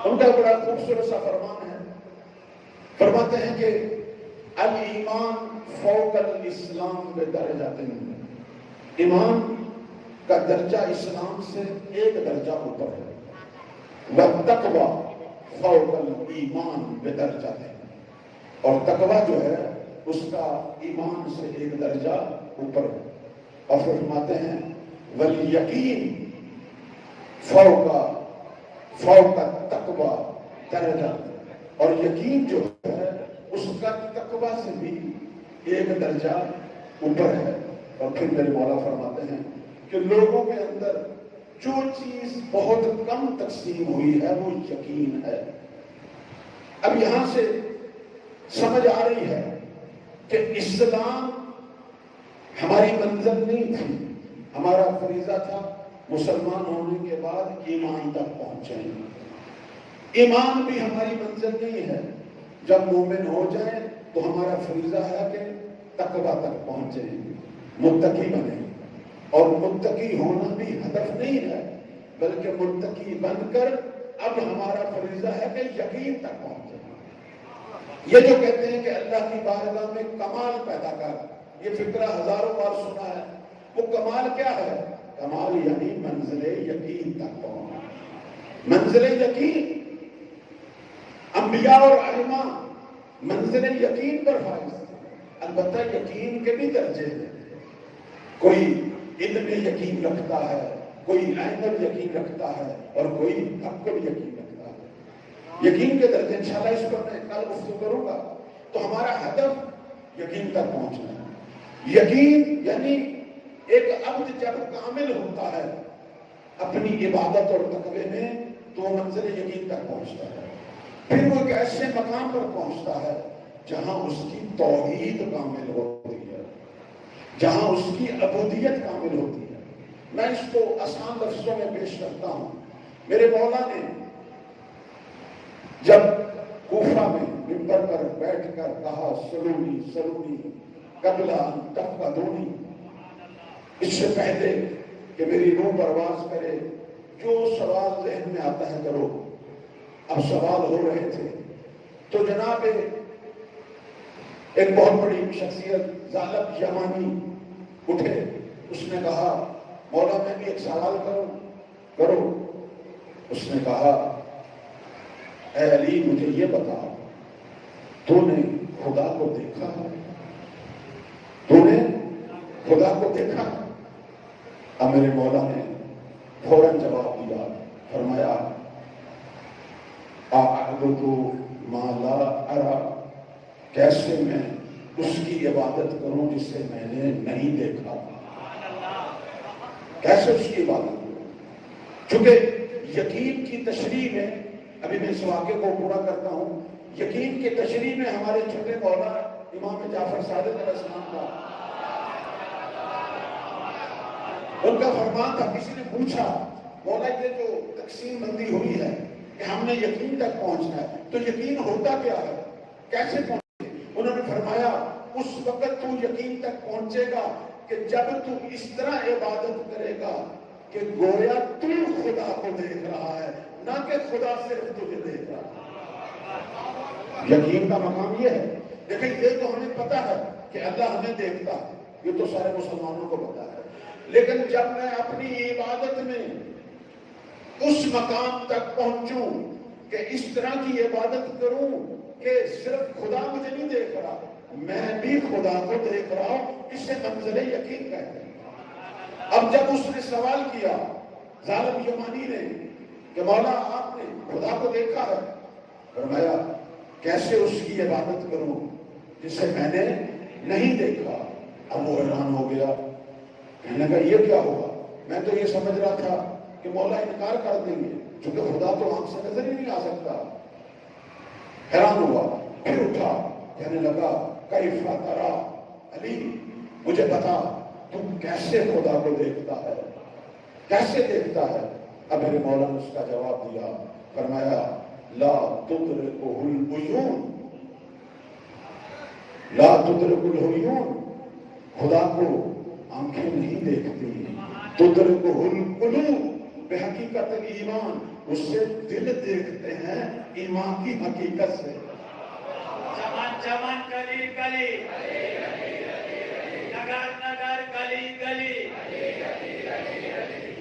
A: ان کا بڑا خوبصورت سا فرمان ہے. فرماتے ہیں کہ الایمان فوق الاسلام بدرجات. ایمان کا درجہ اسلام سے ایک درجہ اوپر ہے. والتقوی فوق الایمان بدرجات. اور تقوی جو ہے اس کا ایمان سے ایک درجہ اوپر ہے. اور فرماتے ہیں والیقین فوق التقوی درجہ. اور یقین جو ہے اس کا تقوی سے بھی ایک درجہ اوپر ہے. اور پھر میرے مولا فرماتے ہیں کہ لوگوں کے اندر جو چیز بہت کم تقسیم ہوئی ہے وہ یقین ہے. اب یہاں سے سمجھ آ رہی ہے کہ اسلام ہماری منزل نہیں تھی، ہمارا فریضہ تھا مسلمان ہونے کے بعد ایمان تک پہنچیں۔ ایمان بھی ہماری منزل نہیں ہے، جب مومن ہو جائیں تو ہمارا فریضہ ہے کہ تقویٰ تک پہنچیں، متقی بنیں۔ اور متقی ہونا بھی ہدف نہیں ہے، بلکہ متقی بن کر اب ہمارا فریضہ ہے کہ یقین تک پہنچیں۔ یہ جو کہتے ہیں کہ اللہ کی بارگاہ میں کمال پیدا کر، یہ فکرہ ہزاروں بار سنا ہے، وہ کمال کیا ہے؟ کمال یعنی منزل یقین تک پہنچ۔ منزل یقین، انبیاء اور علماء منزل یقین پر فائز تھے۔ البتہ یقین کے بھی درجے ہیں، کوئی علم یقین رکھتا ہے، کوئی عین یقین رکھتا ہے، اور کوئی حق یقین رکھتا ہے۔ یقین کے درجے انشاءاللہ اس پر میں کل گفتگو کروں گا۔ تو ہمارا ہدف یقین تک پہنچنا ہے۔ یقین یعنی ایک عبد جب کامل ہوتا ہے اپنی عبادت اور تقوی میں تو وہ منزل یقین تک پہنچتا ہے۔ پھر وہ ایک ایسے مقام پر پہنچتا ہے جہاں اس کی توحید کامل ہوتی ہے، جہاں اس کی عبودیت کامل ہوتی ہے۔ میں اس کو آسان لفظوں میں پیش کرتا ہوں۔ میرے مولا نے جب کوفہ میں منبر پر بیٹھ کر کہا سلونی سلونی قبل ان تفقدونی، اس سے پہلے کہ میری روح پرواز کرے جو سوال ذہن میں آتا ہے کرو۔ اب سوال ہو رہے تھے تو جناب ایک بہت بڑی شخصیت ظالب یمانی اٹھے، اس نے کہا مولا میں بھی ایک سوال کرو۔ اس نے کہا اے علی مجھے یہ بتا، تو نے خدا کو دیکھا ہے؟ تو نے خدا کو دیکھا ہے؟ اب میرے مولا نے فوراً جواب دیا، فرمایا اعبد ما لا ارى، کیسے میں اس کی عبادت کروں جسے میں نے نہیں دیکھا؟ کیسے اس کی عبادت کروں؟ چونکہ یقین کی تشریح میں، ابھی میں اس واقعے کو پورا کرتا ہوں، یقین کی تشریح میں ہمارے چھوٹے مولا امام جعفر صادق علیہ السلام کا ان کا فرمان تھا۔ کسی نے پوچھا مولا یہ جو تقسیم بندی ہوئی ہے کہ ہم نے یقین تک پہنچنا ہے، تو یقین ہوتا کیا ہے، کیسے پہنچے؟ انہوں نے فرمایا اس وقت تو یقین تک پہنچے گا کہ جب تو اس طرح عبادت کرے گا کہ گویا تو خدا کو دیکھ رہا ہے، نہ کہ خدا صرف تجھے دیکھ رہا ہے۔ یقین کا مقام یہ ہے۔ دیکھیں یہ تو ہمیں پتا ہے کہ اللہ ہمیں دیکھتا ہے، یہ تو سارے مسلمانوں کو پتا ہے، لیکن جب میں اپنی عبادت میں اس مقام تک پہنچوں کہ اس طرح کی عبادت کروں کہ صرف خدا مجھے نہیں دیکھ رہا، میں بھی خدا کو دیکھ رہا ہوں، اسے منزل یقین کہتے ہیں۔ اب جب اس نے سوال کیا ظالم یمانی نے کہ مولا آپ نے خدا کو دیکھا ہے، فرمایا کیسے اس کی عبادت کروں جسے میں نے نہیں دیکھا؟ اب وہ حیران ہو گیا، کہنے لگا یہ کیا ہوگا؟ میں تو یہ سمجھ رہا تھا کہ مولا انکار کر دیں گے، چونکہ خدا تو آنکھ سے نظر ہی نہیں آ سکتا۔ حیران ہوا، پھر اٹھا، کہنے لگا کیف ترا علی، مجھے بتا تم کیسے خدا کو دیکھتا ہے، کیسے دیکھتا ہے؟ اب میرے مولا نے اس کا جواب دیا، فرمایا لا تدرکہ العیون، لا تدرک العیون، خدا کو آنکھیں نہیں دیکھتی، تدرکہ القلوب، بے حقیقت ایمان، اس سے دل دیکھتے ہیں ایمان کی حقیقت سے۔
B: چمن چمن گلی گلی، نگر نگر گلی گلی،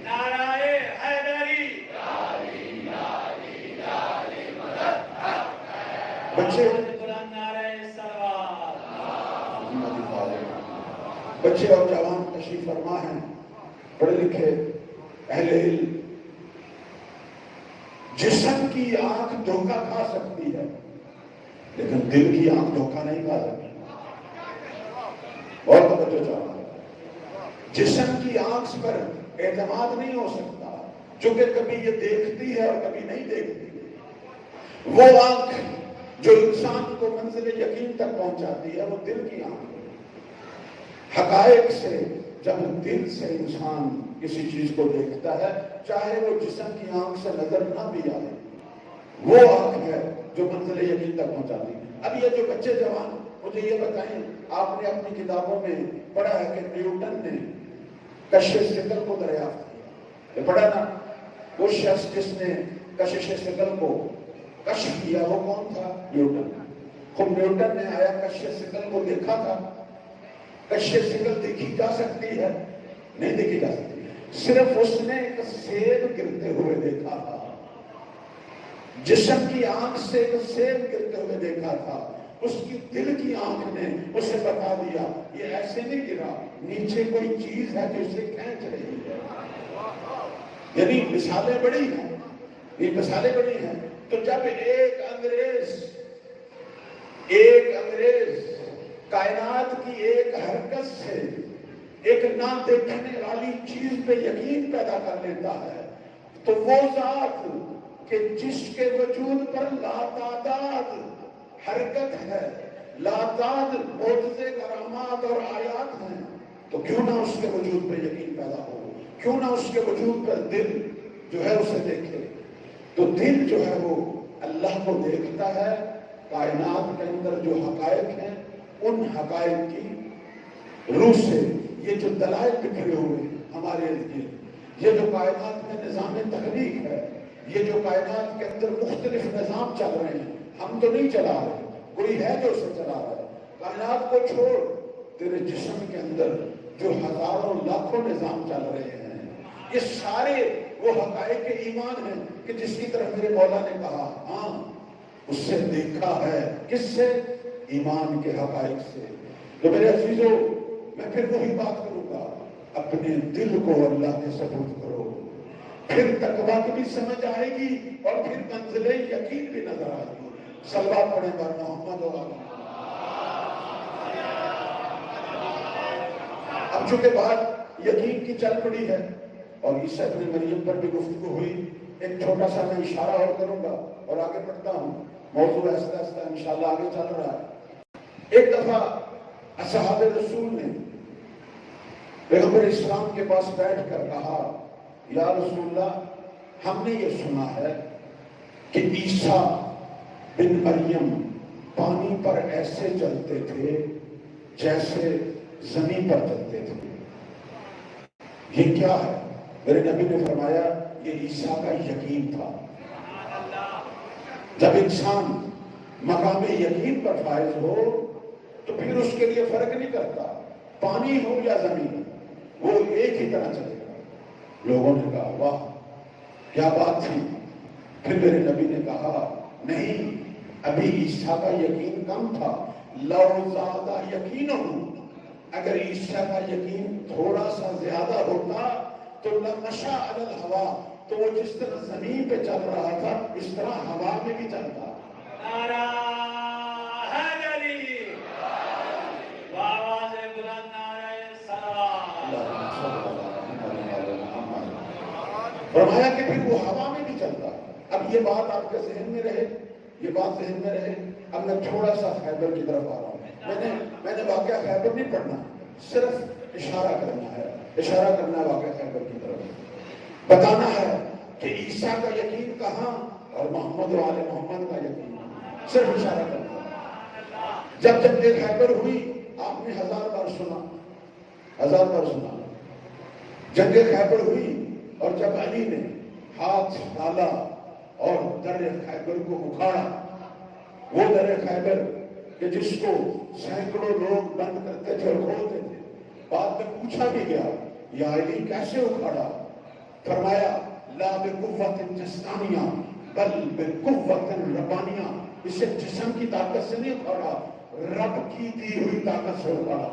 B: نعرہ حیدری،
A: بچے بچے اور جوان تشریف فرما ہیں، پڑھے لکھے اہل علم۔ جسم کی آنکھ دھوکہ کھا سکتی ہے لیکن دل کی آنکھ دھوکہ نہیں کھا سکتی۔ بہت توجہ چاہتا ہے، جسم کی آنکھ پر اعتماد نہیں ہو سکتا، چونکہ کبھی یہ دیکھتی ہے اور کبھی نہیں دیکھتی۔ وہ آنکھ جو انسان کو منزل یقین تک پہنچاتی ہے وہ دل کی آنکھ ہے۔ حقائق سے جب دل سے انسان کسی چیز کو دیکھتا ہے، چاہے وہ جسم کی آنکھ سے نظر نہ بھی آئے، وہ آنکھ ہے جو منزل یقین تک پہنچاتی ہے۔ اب یہ جو بچے جوان، مجھے یہ بتائیں، آپ نے اپنی کتابوں میں پڑھا ہے کہ نیوٹن نے کشش ثقل کو دریافت کیا، یہ پڑھا نا؟ وہ شخص جس نے کشش ثقل کو کشف کیا وہ کون تھا؟ نیوٹن۔ خود نیوٹن نے آیا کشش ثقل کو دیکھا تھا؟ کشش ثقل دیکھی جا سکتی ہے؟ نہیں دیکھی جا سکتی، صرف اس نے ایک سیب گرتے ہوئے دیکھا تھا، جسم کی آنکھ سے ایک سیب گرتے ہوئے دیکھا تھا۔ اس کی دل کی آنکھ نے اسے بتا دیا یہ ایسے نہیں گرا، نیچے کوئی چیز ہے جو اسے کھینچ رہی ہے۔ یعنی مثالیں بڑی ہیں، یہ مثالیں بڑی ہیں۔ تو جب ایک انگریز کائنات کی ایک حرکت سے ایک نہ دیکھنے والی چیز پہ یقین پیدا کر لیتا ہے، تو وہ ذات کہ جس کے وجود پر لاتعداد حرکت ہے، لاتعداد معجزے کرامات اور آیات ہیں، تو کیوں نہ اس کے وجود پہ یقین پیدا ہو، کیوں نہ اس کے وجود پر دل جو ہے اسے دیکھے۔ تو دل جو ہے وہ اللہ کو دیکھتا ہے، کائنات کے اندر جو حقائق ہیں ان حقائق کی روح سے یہ جو دلائل بکھرے ہوئے ہمارے ارد گرد، یہ جو کائنات میں نظام تخلیق ہے، یہ جو کائنات کے اندر مختلف نظام چل رہے ہیں، ہم تو نہیں چلا رہے، کوئی ہے جو اسے چلا رہا ہے۔ کائنات کو چھوڑ، تیرے جسم کے اندر جو ہزاروں لاکھوں نظام چل رہے ہیں، یہ سارے وہ حقائق ایمان ہیں کہ جس کی طرف میرے مولا نے کہا ہاں اس سے دیکھا ہے، کس سے؟ ایمان کے حقائق سے۔ تو میرے عزیزو، میں پھر وہی بات کروں گا، اپنے دل کو اللہ کے سپرد کرو، پھر تقویٰ کی بھی سمجھ آئے گی اور پھر منزل یقین بھی نظر آئے گی۔ صلوات پڑھیں بر محمد و آل۔ اب چونکہ بات یقین کی چل پڑی ہے اور عیسیٰ ابن مریم پر بھی گفتگو ہوئی، ایک چھوٹا سا میں اشارہ اور کروں گا اور آگے بڑھتا ہوں، موضوع آہستہ آہستہ انشاءاللہ آگے چل رہا ہے۔ ایک دفعہ اصحاب رسول نے پیغمبر اسلام کے پاس بیٹھ کر کہا یا رسول اللہ، ہم نے یہ سنا ہے کہ عیسیٰ بن مریم پانی پر ایسے چلتے تھے جیسے زمین پر چلتے تھے، یہ کیا ہے؟ میرے نبی نے فرمایا یہ عیسیٰ کا یقین تھا۔ جب انسان مقام یقین پر فائز ہو تو پھر اس کے لیے فرق نہیں کرتا پانی ہو یا زمین، وہ ایک ہی طرح چلے گا۔ لوگوں نے کہا واہ کیا بات تھی؟ پھر میرے نبی نے کہا نہیں، ابھی عیسیٰ کا یقین کم تھا، لو زیادہ یقین ہوں، اگر عیسیٰ کا یقین تھوڑا سا زیادہ ہوتا تو لمشا علی الہوا، تو وہ جس طرح زمین پہ چل رہا تھا اس طرح ہوا میں بھی چلتا۔
B: نعرہ حیدری، آواز بلند نعرہ صلوات۔
A: فرمایا کہ پھر وہ ہوا میں بھی چلتا۔ اب یہ بات آپ کے ذہن میں رہے، یہ بات ذہن میں رہے۔ اب میں تھوڑا سا خیبر کی طرف آ رہا ہوں، میں نے واقعہ خیبر نہیں پڑھنا، صرف اشارہ کرنا ہے، اشارہ کرنا ہے واقعہ خیبر کی طرف، بتانا ہے کہ عیسیٰ کا یقین کہاں اور محمد و آل محمد کا یقین، صرف اشارہ کرنا ہے۔ جب جنگ خیبر ہوئی آپ نے 1000 بار سنا، 1000 بار سنا، جنگ خیبر ہوئی اور جب علی نے ہاتھ ڈالا اور در خیبر کو اکھاڑا، وہ در خیبر کہ جس کو سینکڑوں لوگ بند کرتے تھے اور کھولتے تھے، بعد میں پوچھا بھی گیا یا علی کیسے اکھاڑا؟ فرمایا لا بقوت جسمانیہ بل بقوت ربانیہ، اسے جسم کی طاقت سے نہیں اکھاڑا، رب کی دی ہوئی طاقت سے اکھاڑا۔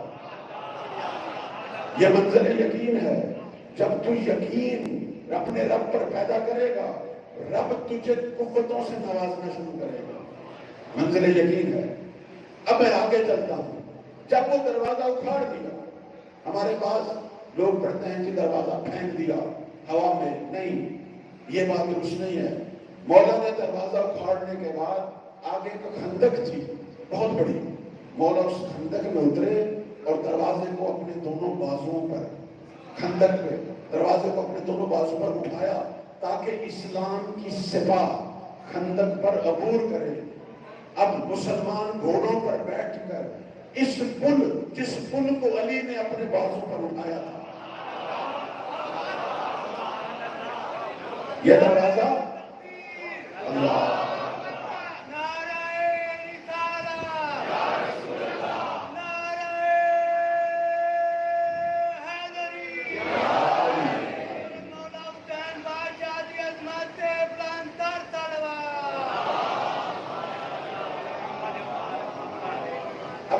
A: یہ منزل یقین ہے۔ جب تو یقین اپنے رب پر پیدا کرے گا، رب تجھے قوتوں سے نوازنا شروع کرے گا، منزل یقین ہے۔ اب میں آگے چلتا ہوں۔ جب وہ دروازہ اکھاڑ دیا، ہمارے پاس لوگ پڑھتے ہیں کہ دروازہ پھینک دیا ہوا میں، نہیں، یہ بات درست نہیں ہے۔ مولا نے دروازہ اکھاڑنے کے بعد آگے ایک خندق تھی بہت بڑی. مولا اس خندق میں اترے اور دروازے کو اپنے دونوں بازوؤں پر, خندق پہ دروازے کو اپنے دونوں بازو پر اٹھایا تاکہ اسلام کی سپاہ خندق پر عبور کرے. اب مسلمان گھوڑوں پر بیٹھ کر اس پل, جس پل کو علی نے اپنے بازو پر اٹھایا تھا, یہ دروازہ اللہ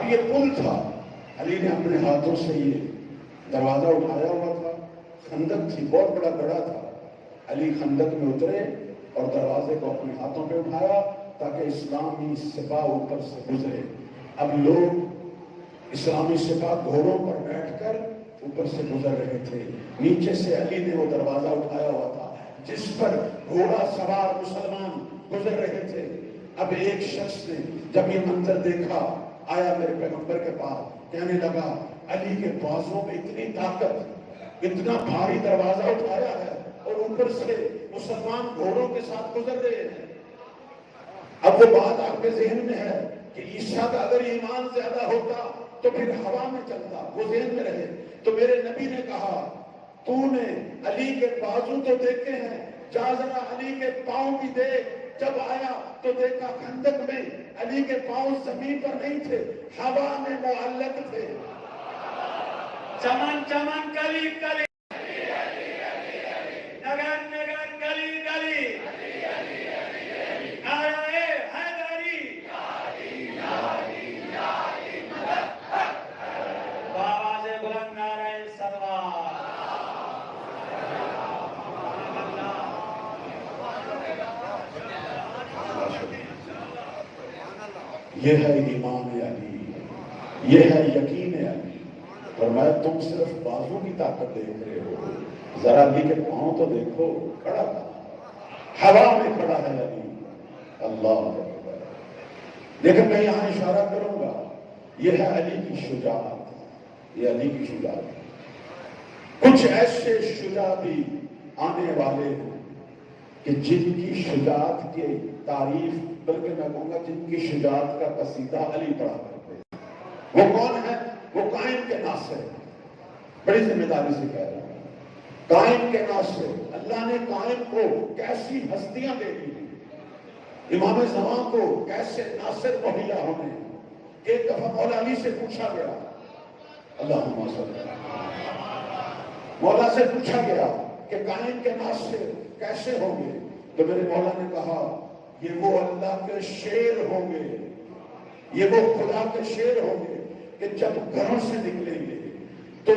A: یہ پل تھا. علی نے اپنے ہاتھوں سے یہ دروازہ اٹھایا ہوا تھا. خندق تھی, بہت بڑا گڑھا تھا. علی خندق میں اترے اور دروازے کو اپنے ہاتھوں پہ اٹھایا تاکہ اسلامی سپاہ اوپر سے گزرے. اب لوگ اسلامی سپاہ گھوڑوں پر بیٹھ کر اوپر سے گزر رہے تھے. نیچے سے علی نے وہ دروازہ اٹھایا ہوا تھا جس پر گھوڑا سوار مسلمان گزر رہے تھے. اب ایک شخص نے جب یہ منظر دیکھا آیا میرے پیغمبر کے پاس, کہنے لگا علی کے بازوں میں اتنی طاقت, اتنا بھاری دروازہ اٹھایا ہے اور اوپر سے مسلمان گھوڑوں کے ساتھ گزر رہے ہیں. اب وہ بات آپ کے ذہن میں ہے کہ عیسیٰ کا اگر ایمان زیادہ ہوتا تو پھر ہوا میں چلتا, وہ ذہن میں رہے. تو میرے نبی نے کہا تو نے علی کے بازو تو دیکھے ہیں, جا ذرا علی کے پاؤں بھی دیکھ. جب آیا تو دیکھا خندق میں علی کے پاؤں زمین پر نہیں تھے, ہوا میں معلق تھے.
B: چمن چمن کلی کلی, نگر نگر گلی گلی, نعرہ حیدری, بآواز بلند نعرہ سلوات.
A: یہ ہے ایمان علی, یہ ہے یقین علی. فرمایا تم صرف بازو کی طاقت دیکھ رہے ہو, ذرا علی کے پاؤں تو دیکھو, کھڑا تھا, ہوا میں کھڑا ہے علی. اللہ اکبر. لیکن میں یہاں اشارہ کروں گا, یہ ہے علی کی شجاعت, یہ علی کی شجاعت. کچھ ایسے شجاع بھی آنے والے ہیں کہ جن کی شجاعت کی تعریف, بلکہ میں کہوں گا جن کی شجاعت کا قصیدہ علی پڑھا کرتے ہیں. وہ کون ہے؟ وہ قائم کے ناصر. بڑی ذمہ داری سے کہہ رہا ہوں, قائم کے ناصر. اللہ نے قائم کو کیسی ہستیاں دے دی, امام زمان کو کیسے ناصر مہیا ہونے. ایک دفعہ مولا علی سے پوچھا گیا, اللہم صلی مولا سے پوچھا گیا کہ قائم کے ناصر کیسے ہوں گے؟ تو میرے مولا نے کہا یہ وہ اللہ کے شیر ہوں گے, یہ وہ خدا کے شیر ہوں گے کہ جب گھروں سے نکلیں گے تو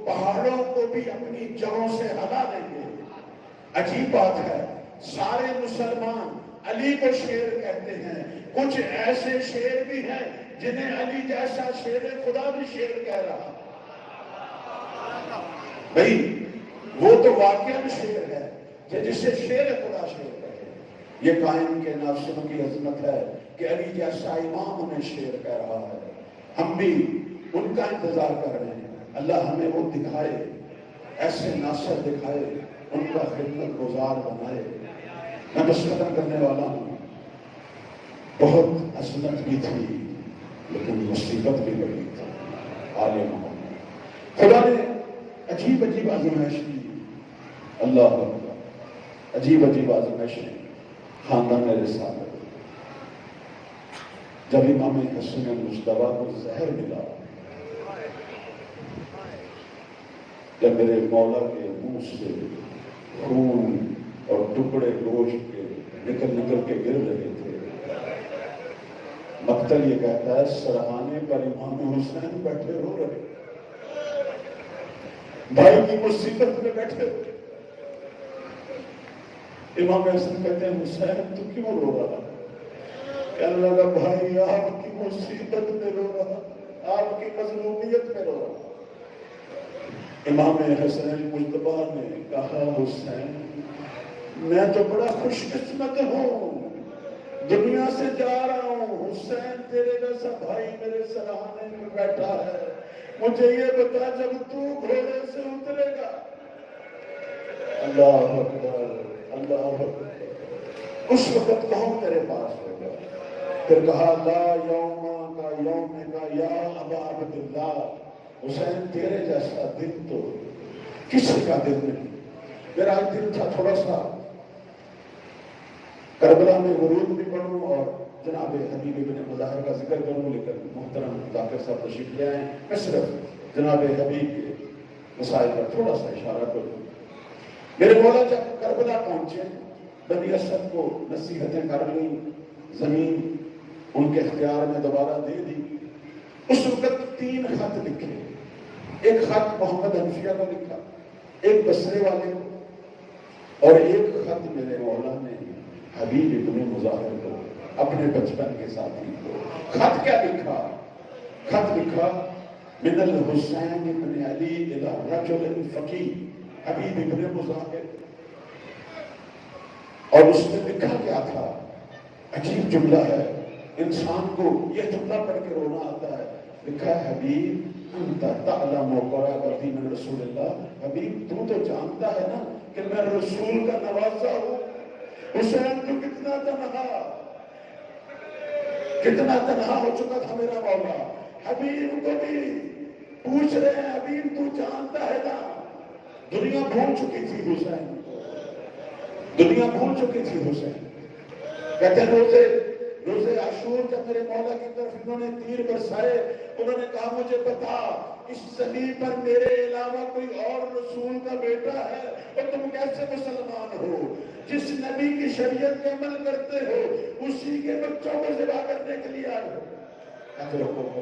A: پہاڑوں کو بھی اپنی جڑوں سے ہلا دیں گے. عجیب بات ہے, سارے مسلمان علی کو شیر کہتے ہیں, کچھ ایسے شیر بھی ہیں جنہیں علی جیسا شیر خدا بھی شیر کہہ رہا. بھئی وہ تو واقعاً شیر ہے جسے شیر خدا شیر کہے. یہ قائم کے ناصروں کی عظمت ہے کہ علی جیسا امام انہیں شیر کہہ رہا ہے. ہم بھی ان کا انتظار کر رہے ہیں. اللہ ہمیں وہ دکھائے, ایسے ناصر دکھائے, ان کا خدمت گزار بنائے. میں بس ختم کرنے والا ہوں. بہت عظمت بھی تھی لیکن مصیبت بھی بڑی تھی. آل محمد خدا نے عجیب عجیب آزمائش کی. اللہ اکبر, عجیب عجیب آزمائشیں. خاندان رسالت, جب امام حسن مجتبیٰ کو زہر ملا, جب میرے مولا کے منہ سے خون اور ٹکڑے گوشت کے نکل کے گر رہے تھے, مقتل یہ کہتا ہے سرحانے پر امام حسین بیٹھے رو رہے, بھائی کی مصیبت میں بیٹھے ہوئے. امام حسن کہتے ہیں حسین تو کیوں رو رہا؟ کہنے لگا بھائی آپ کی مصیبت میں رو رہا, آپ کی مظلومیت میں رو رہا. امام حسن مجتبیٰ نے کہا حسین میں تو بڑا خوش قسمت ہوں, دنیا سے جا رہا ہوں، حسین تیرے جیسا بھائی میرے سراہنے میں بیٹھا ہے، مجھے یہ بتا جب تو گھوڑے سے اترے گا۔ اللہ اکبر، اللہ اکبر۔ اس وقت کون تیرے پاس ہوگا؟ پھر کہا لا یوم کا یوم کا یا ابا عبداللہ، حسین تیرے جیسا دن تو کسی کا دن نہیں۔ میرا آج دن تھا تھوڑا سا کربلا میں ورود بھی پڑھوں اور جناب حبیب ابن مظاہر کا ذکر کروں، لیکن محترم ذاکر صاحب تشریف لے آئے، میں صرف جناب حبیب کے مسائل پر تھوڑا سا اشارہ کروں۔ میرے مولا جب کربلا پہنچے، بنی اسد کو نصیحتیں کر لیں، زمین ان کے اختیار میں دوبارہ دے دی۔ اس وقت 3 خط لکھے، ایک خط محمد حنفیہ کو لکھا، ایک بصرے والے کو، اور ایک خط میرے مولا نے حبیب ابن مظاہر کو، اپنے بچپن کے ساتھی کو۔ خط کیا لکھا؟ خط لکھا من الحسین ابن علی الی رجل فقیہ حبیب ابن مظاہر، اور اس میں لکھا کیا تھا؟ عجیب جملہ ہے، انسان کو یہ جملہ پڑھ کے رونا آتا ہے۔ لکھا ہے حبیب انت تعلم قرابتی من رسول اللہ، حبیب تو جانتا ہے نا کہ میں رسول کا نوازا ہوں۔ حسین تو کتنا تنہا ہو چکا تھا میرا مولا، حبیب کو بھی پوچھ رہے ہیں حبیب تو جانتا ہے نا؟ دنیا بھول چکی تھی حسین کو، دنیا بھول چکی تھی حسین۔ کہتے ہیں روزے عاشور جب میرے مولا کی طرف انہوں نے تیر برسائے، انہوں نے کہا مجھے بتا اس زمین پر میرے علاوہ کوئی اور رسول کا بیٹا ہے اور تم کیسے مسلمان ہو؟ جس نبی کی شریعت پہ عمل کرتے ہو اسی کے بچوں کو ذبح کرنے کے لیے آئے ہو۔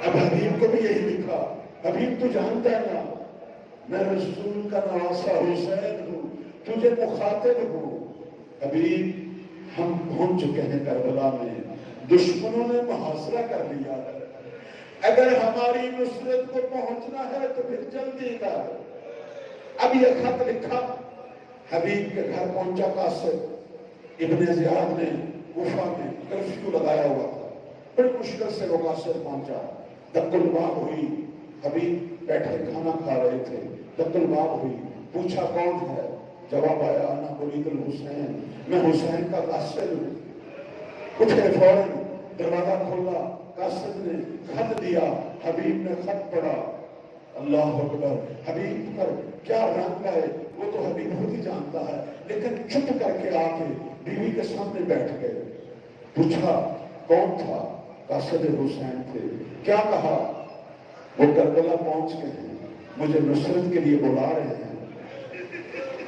A: اب حبیب کو بھی یہی لکھا، حبیب تو جانتا ہے نا میں رسول کا نواسا حسین ہوں، تجھے مخاطب ہوں۔ حبیب ہم پہنچ چکے ہیں کربلا میں، دشمنوں نے محاصرہ کر لیا ہے، اگر ہماری نصرت کو پہنچنا ہے تو پھر جلدی کر۔ اب یہ خط لکھا، حبیب کے گھر پہنچا قاسم ابن زیاد نے کوفہ میں کرفیو لگایا ہوا تھا، بڑی مشکل سے وہ قاسم پہنچا، دق الباب ہوئی، حبیب بیٹھے کھانا کھا رہے تھے، دق الباب ہوئی، پوچھا کون ہے؟ جواب آیا انا مرید الحسین، میں حسین کا قاصد ہوں۔ اٹھے فوراً دروازہ کھولا، قاصد نے خط دیا، حبیب نے خط پڑھا، اللہ اکبر۔ حبیب پر کیا رنگ ہے وہ تو حبیب خود ہی جانتا ہے، لیکن چپ کر کے آ کے بیوی کے سامنے بیٹھ گئے۔ پوچھا کون تھا؟ قاصد حسین تھے۔ کیا کہا؟ وہ کربلا پہنچ گئے ہیں، مجھے نصرت کے لیے بلا رہے ہیں۔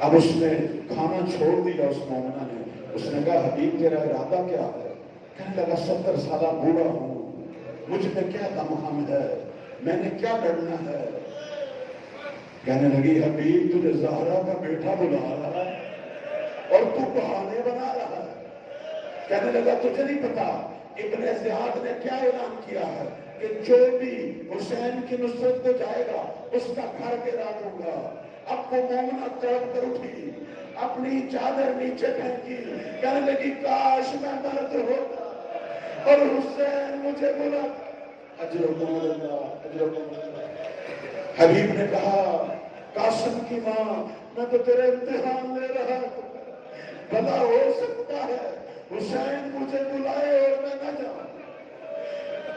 A: اب اس نے کھانا چھوڑ دیا، اس مومنہ نے، اس نے کہا حبیب تیرا ارادہ کیا ہے؟ کہنے لگا 70 سالہ بوڑھا ہوں، مجھ میں کیا دمخم ہے، میں نے کیا لڑنا ہے؟ کہنے لگی حبیب تجھے زہرا کا بیٹا بلا رہا ہے اور تو بہانے بنا رہا ہے۔ کہنے لگا تجھے نہیں پتا ابن زیاد نے کیا اعلان کیا ہے کہ جو بھی حسین کی نصرت کو جائے گا اس کا گھر گرا دوں گا۔ اب وہ مومنہ تڑپ کر اٹھی، اپنی چادر نیچے پھینکی، کہنے لگی کاش میں مرد ہوتا اور حسین مجھے بلا۔ اجرکم اللہ، اجرکم اللہ۔ حبیب نے کہا قاسم کی ماں میں تو تیرے امتحان لے رہا ہوں، بھلا ہو سکتا ہے حسین مجھے بلائے اور میں نہ جاؤں؟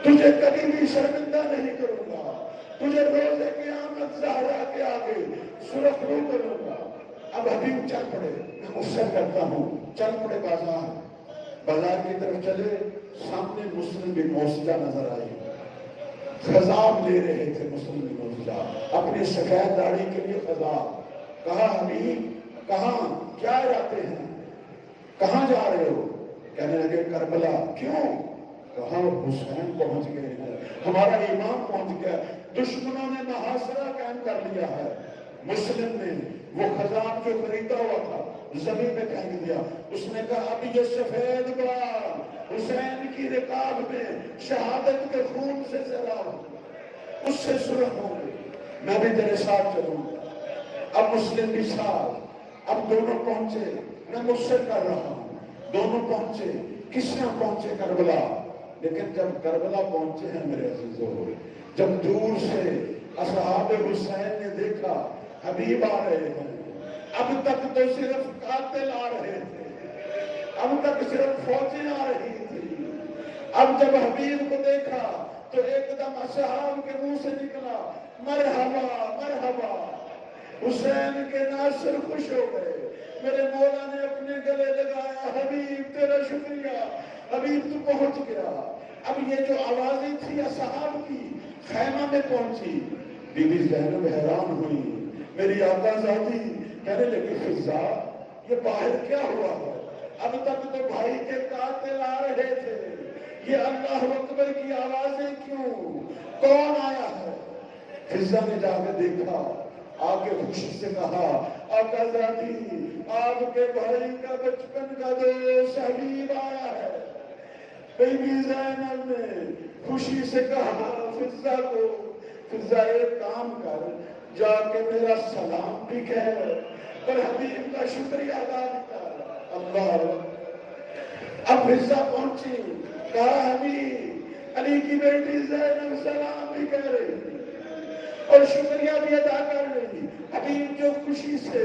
A: تجھے کبھی بھی شرمندہ نہیں کروں گا، تجھے روزے قیامت زہرا کے آگے سرخ رو کروں گا۔ اب حبیب چل پڑے، میں غصہ کرتا ہوں، چل پڑے بازار کی طرف چلے، سامنے مسلم بن موسیٰ نظر آئی، خضاب لے رہے تھے مسلم بن موسیٰ، اپنی سفید داڑھی کے لیے خضاب۔ کہا حبیب کہاں، کیا ارادے ہیں، کہاں جا رہے ہو؟ کہنے لگے کربلا۔ کیوں؟ کہا حسین پہنچ گئے ہیں، ہمارا امام پہنچ گیا، دشمنوں نے محاصرہ قائم کر لیا ہے۔ مسلم نے وہ خزان جو خریدا ہوا تھا زمین میں پھینک دیا، اس نے کہا اب یہ سفید بال حسین کی رکاب میں شہادت کے خون سے سیراب ہو، اس سے سرخ ہوں گے، میں بھی تیرے ساتھ چلوں گا۔ اب مسلم بھی ساتھ، اب دونوں پہنچے، میں مجھ سے کر رہا ہوں دونوں پہنچے، کس طرح پہنچے کربلا؟ لیکن جب کربلا پہنچے ہیں میرے عزیزو، جب دور سے اصحاب حسین نے دیکھا حبیب آ رہے ہیں، اب تک تو صرف قاتل آ رہے تھے، اب تک صرف فوجیں آ رہی تھی، اب جب حبیب کو دیکھا تو ایک دم اصحاب کے منہ سے نکلا مرحبا مرحبا۔ حسین کے ناصر خوش ہو گئے، میرے مولا نے اپنے گلے لگایا، حبیب تیرا شکریہ، حبیب تو پہنچ گیا۔ اب یہ جو آوازیں تھی اصحاب کی خیمہ میں پہنچی، بی بی زینب حیران ہوئی، میری آقا زادی کہنے لگی فضا یہ باہر کیا ہوا ہے؟ اب تک تو بھائی کے قاتل آ رہے تھے، یہ اللہ اکبر کی آوازیں کیوں؟ کون آیا ہے؟ فضا نے جا کے دیکھا، آگے خوشی سے کہا آقا زادی آپ کے بھائی کا بچپن کا دوست حبیب آیا ہے۔ بی بی زینب نے خوشی سے کہا فضا کو، فضا ایک کام کر، جا کے میرا سلام بھی کہہ اور حبیب کا شکریہ ادا بھی کر۔ اللہ، اب فضا پہنچی، کہا حبیب علی کی بیٹی زینب سلام بھی کہہ رہی اور شکریہ بھی ادا کر رہی۔ حبیب جو خوشی سے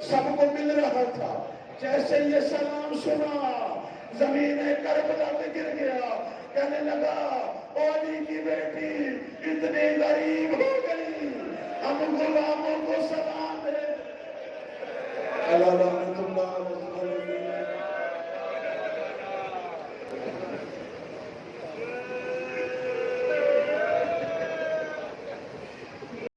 A: سب کو مل رہا تھا، جیسے یہ سلام سنا زمین کربلا میں گر گیا، کہنے لگا او علی کی بیٹی اتنی غریب ہو گئی، ہم غلاموں کو سلام دے۔ اللہ